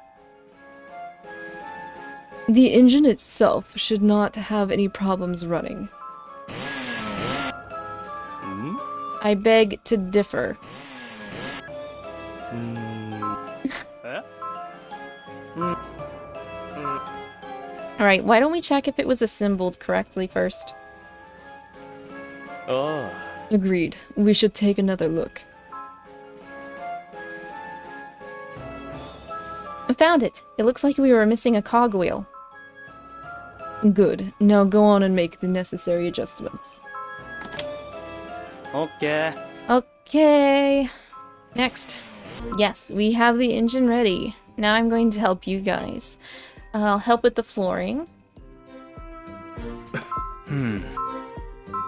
The engine itself should not have any problems running. I beg to differ. Alright, why don't we check if it was assembled correctly first? Oh. Agreed. We should take another look. I found it! It looks like we were missing a cogwheel. Good. Now go on and make the necessary adjustments. Okay. Okay. Next. Yes, we have the engine ready. Now I'm going to help you guys. I'll help with the flooring.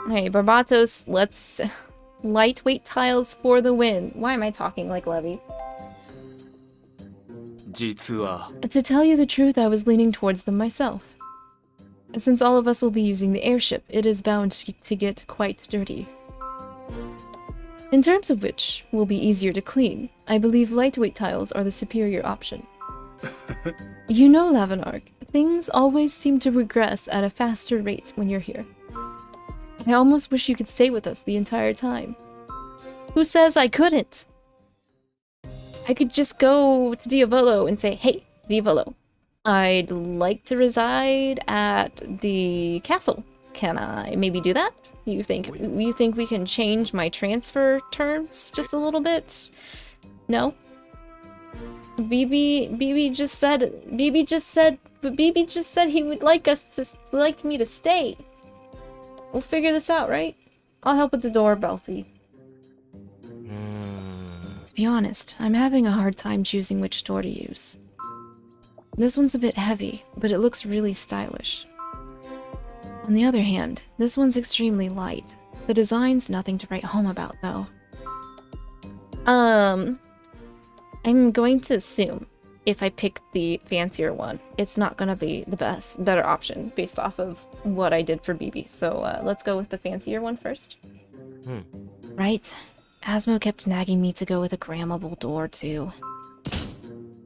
Hey, Barbatos, let's... Lightweight tiles for the win. Why am I talking like Levy? 実は To tell you the truth, I was leaning towards them myself. Since all of us will be using the airship, it is bound to get quite dirty. In terms of which will be easier to clean, I believe lightweight tiles are the superior option. You know, Lavinark, things always seem to regress at a faster rate when you're here. I almost wish you could stay with us the entire time. Who says I couldn't? I could just go to Diavolo and say, hey, Diavolo, I'd like to reside at the castle. Can I maybe do that? You think we can change my transfer terms just a little bit? No? BB just said he would like me to stay. We'll figure this out, right? I'll help with the doorbell fee. To be honest, I'm having a hard time choosing which door to use. This one's a bit heavy, but it looks really stylish. On the other hand, this one's extremely light. The design's nothing to write home about, though. I'm going to assume if I pick the fancier one, it's not gonna be the better option based off of what I did for BB. So let's go with the fancier one first. Right. Asmo kept nagging me to go with a grammable door, too.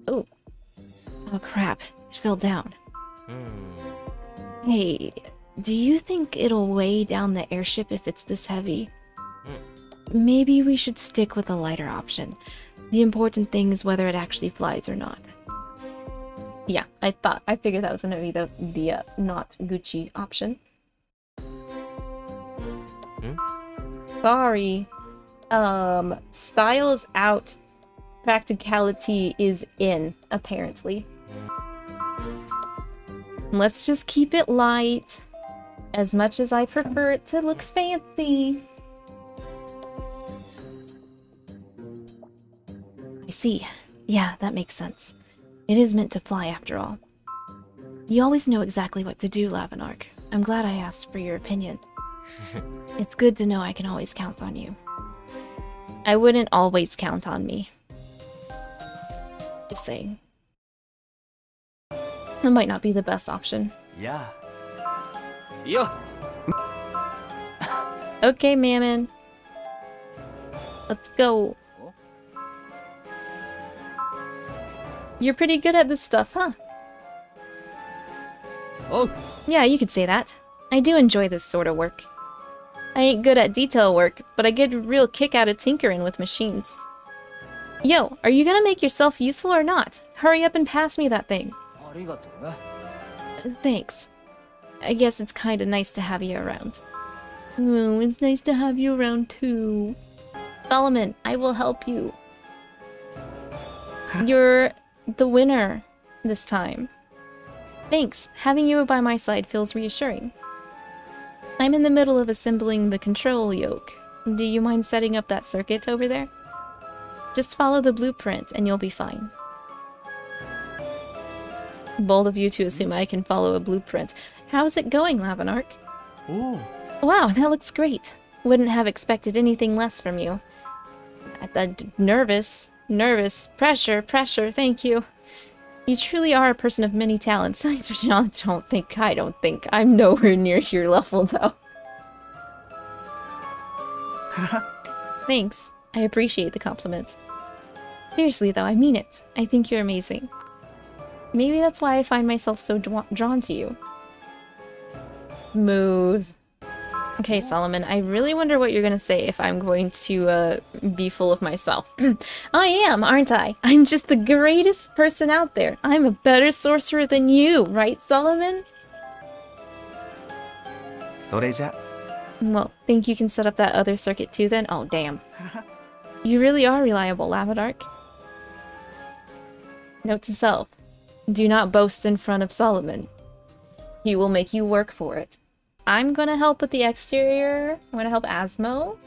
Oh. Oh crap, it fell down. Hey, do you think it'll weigh down the airship if it's this heavy? Maybe we should stick with a lighter option. The important thing is whether it actually flies or not. Yeah, I figured that was gonna be the not Gucci option. Sorry. Style's out. Practicality is in, apparently. Let's just keep it light. As much as I prefer it to look fancy. I see. Yeah, that makes sense. It is meant to fly after all. You always know exactly what to do, Lavinark. I'm glad I asked for your opinion. It's good to know I can always count on you. I wouldn't always count on me. Just saying. It might not be the best option. Yeah. Yo. Okay, Mammon. Let's go. You're pretty good at this stuff, huh? Oh. Yeah, you could say that. I do enjoy this sort of work. I ain't good at detail work, but I get a real kick out of tinkering with machines. Yo, are you gonna make yourself useful or not? Hurry up and pass me that thing. Thanks. I guess it's kinda nice to have you around. Oh, it's nice to have you around too. Solomon, I will help you. You're the winner this time. Thanks. Having you by my side feels reassuring. I'm in the middle of assembling the control yoke. Do you mind setting up that circuit over there? Just follow the blueprint and you'll be fine. Bold of you to assume I can follow a blueprint. How's it going, Lavinark? Oh. Wow, that looks great. Wouldn't have expected anything less from you. Nervous, pressure, thank you. You truly are a person of many talents. I don't think. I'm nowhere near your level, though. Thanks. I appreciate the compliment. Seriously though, I mean it. I think you're amazing. Maybe that's why I find myself so drawn to you. Smooth. Okay, Solomon, I really wonder what you're gonna say if I'm going to be full of myself. I am, aren't I? I'm just the greatest person out there. I'm a better sorcerer than you, right, Solomon? Well, think you can set up that other circuit too then? Oh, damn. You really are reliable, Lavadark. Note to self. Do not boast in front of Solomon. He will make you work for it. I'm gonna help with the exterior. I'm gonna help Asmo.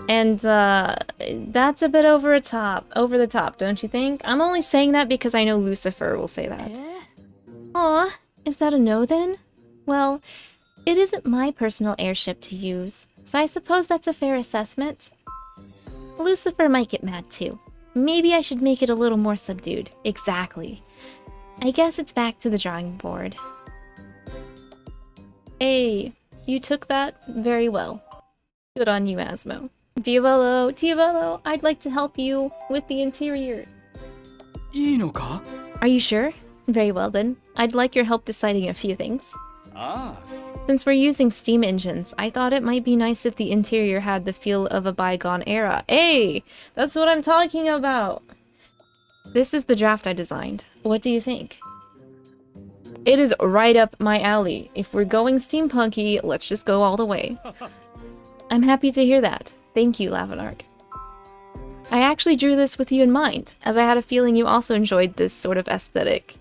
And that's a bit over the top, don't you think? I'm only saying that because I know Lucifer will say that. Aw, is that a no then? Well, it isn't my personal airship to use, so I suppose that's a fair assessment. Lucifer might get mad too. Maybe I should make it a little more subdued. Exactly. I guess it's back to the drawing board. Hey, you took that very well. Good on you, Asmo. Diavolo, I'd like to help you with the interior. Are you sure? Very well then. I'd like your help deciding a few things. Since we're using Steam engines, I thought it might be nice if the interior had the feel of a bygone era. Hey, that's what I'm talking about. This is the draft I designed. What do you think? It is right up my alley. If we're going steampunky, let's just go all the way. I'm happy to hear that. Thank you, Lavanark. I actually drew this with you in mind, as I had a feeling you also enjoyed this sort of aesthetic.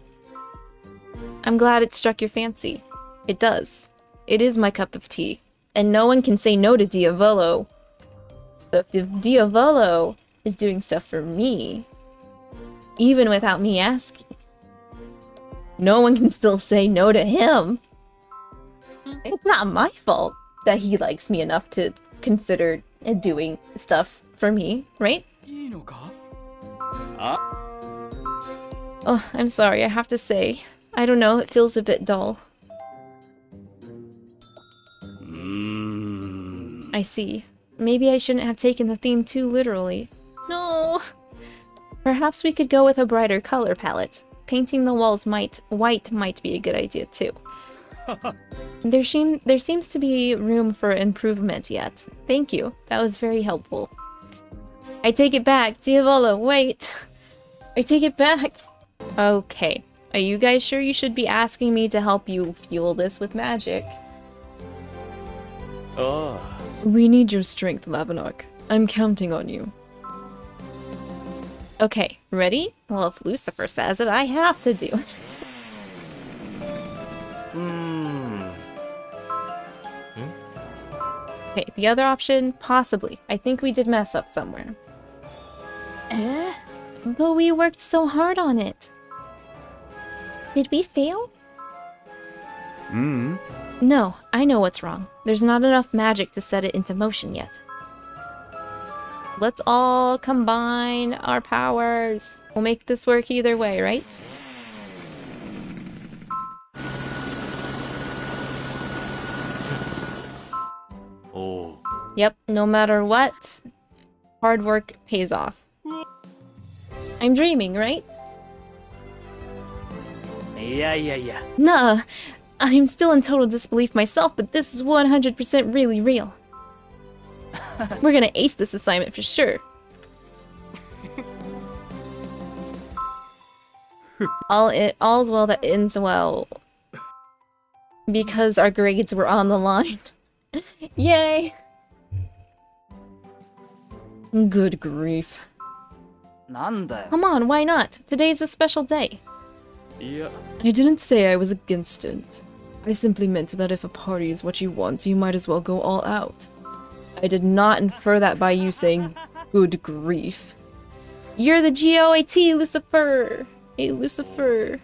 I'm glad it struck your fancy. It does. It is my cup of tea. And no one can say no to Diavolo. So if Diavolo is doing stuff for me, even without me asking, no one can still say no to him. It's not my fault that he likes me enough to consider doing stuff for me, right? Oh, I'm sorry, I have to say. I don't know, it feels a bit dull. I see. Maybe I shouldn't have taken the theme too literally. No! Perhaps we could go with a brighter color palette. Painting the walls white might be a good idea too. There seems to be room for improvement yet. Thank you. That was very helpful. I take it back. Diavolo, wait. I take it back. Okay. Are you guys sure you should be asking me to help you fuel this with magic? We need your strength, Lavanark. I'm counting on you. Okay, ready? Well, if Lucifer says it, I have to do. Okay, the other option, possibly. I think we did mess up somewhere. But we worked so hard on it. Did we fail? No, I know what's wrong. There's not enough magic to set it into motion yet. Let's all combine our powers. We'll make this work either way, right? Yep, no matter what, hard work pays off. I'm dreaming, right? Yeah. Nah, I'm still in total disbelief myself, but this is 100% really real. We're gonna ace this assignment for sure. All's well that ends well. Because our grades were on the line. Yay! Good grief. Come on, why not? Today's a special day. I didn't say I was against it. I simply meant that if a party is what you want, you might as well go all out. I did not infer that by you saying, good grief. You're the GOAT, Lucifer! Hey, Lucifer.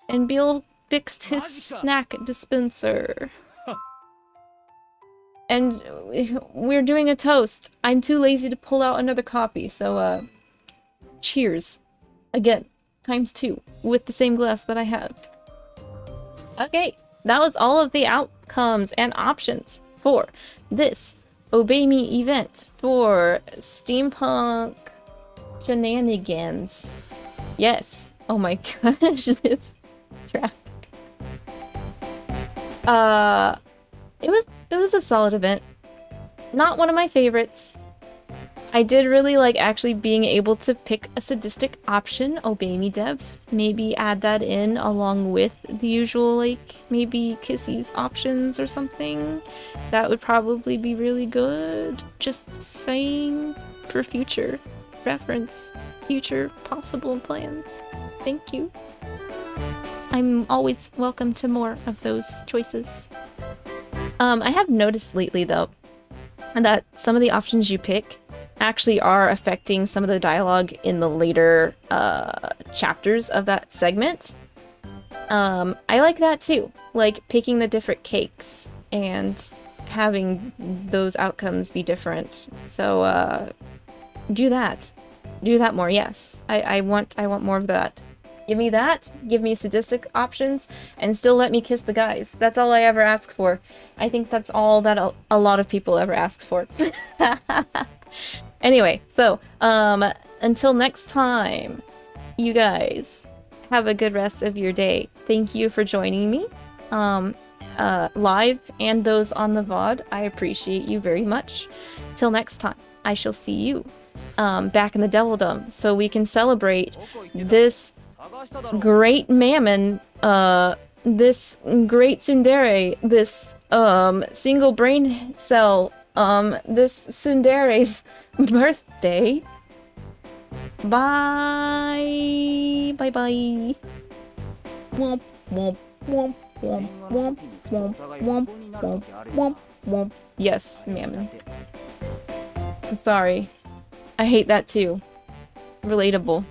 And Bill fixed his snack dispenser. And we're doing a toast. I'm too lazy to pull out another copy, so, cheers. Again, ×2, with the same glass that I have. Okay, that was all of the outcomes and options. for this Obey Me event for Steampunk Shenanigans. Yes. Oh my gosh, this track. It was a solid event. Not one of my favorites. I did really like actually being able to pick a sadistic option. Obey Me devs. Maybe add that in along with the usual, like, maybe Kissy's options or something. That would probably be really good. Just saying, for future reference, future possible plans. Thank you. I'm always welcome to more of those choices. I have noticed lately, though, that some of the options you pick actually are affecting some of the dialogue in the later chapters of that segment. I like that too, like picking the different cakes and having those outcomes be different. So do that more. Yes, I want more of that. Give me that, give me sadistic options, and still let me kiss the guys. That's all I ever ask for. I think that's all that a lot of people ever ask for. Anyway, so, until next time, you guys have a good rest of your day. Thank you for joining me, live and those on the VOD. I appreciate you very much. Till next time, I shall see you, back in the Devildom, so we can celebrate this great mammon, this great tsundere, this, single brain cell, this tsundere's birthday. Bye. Bye bye. Womp womp womp womp womp womp womp womp womp womp. Yes, mammon. I'm sorry. I hate that too. Relatable.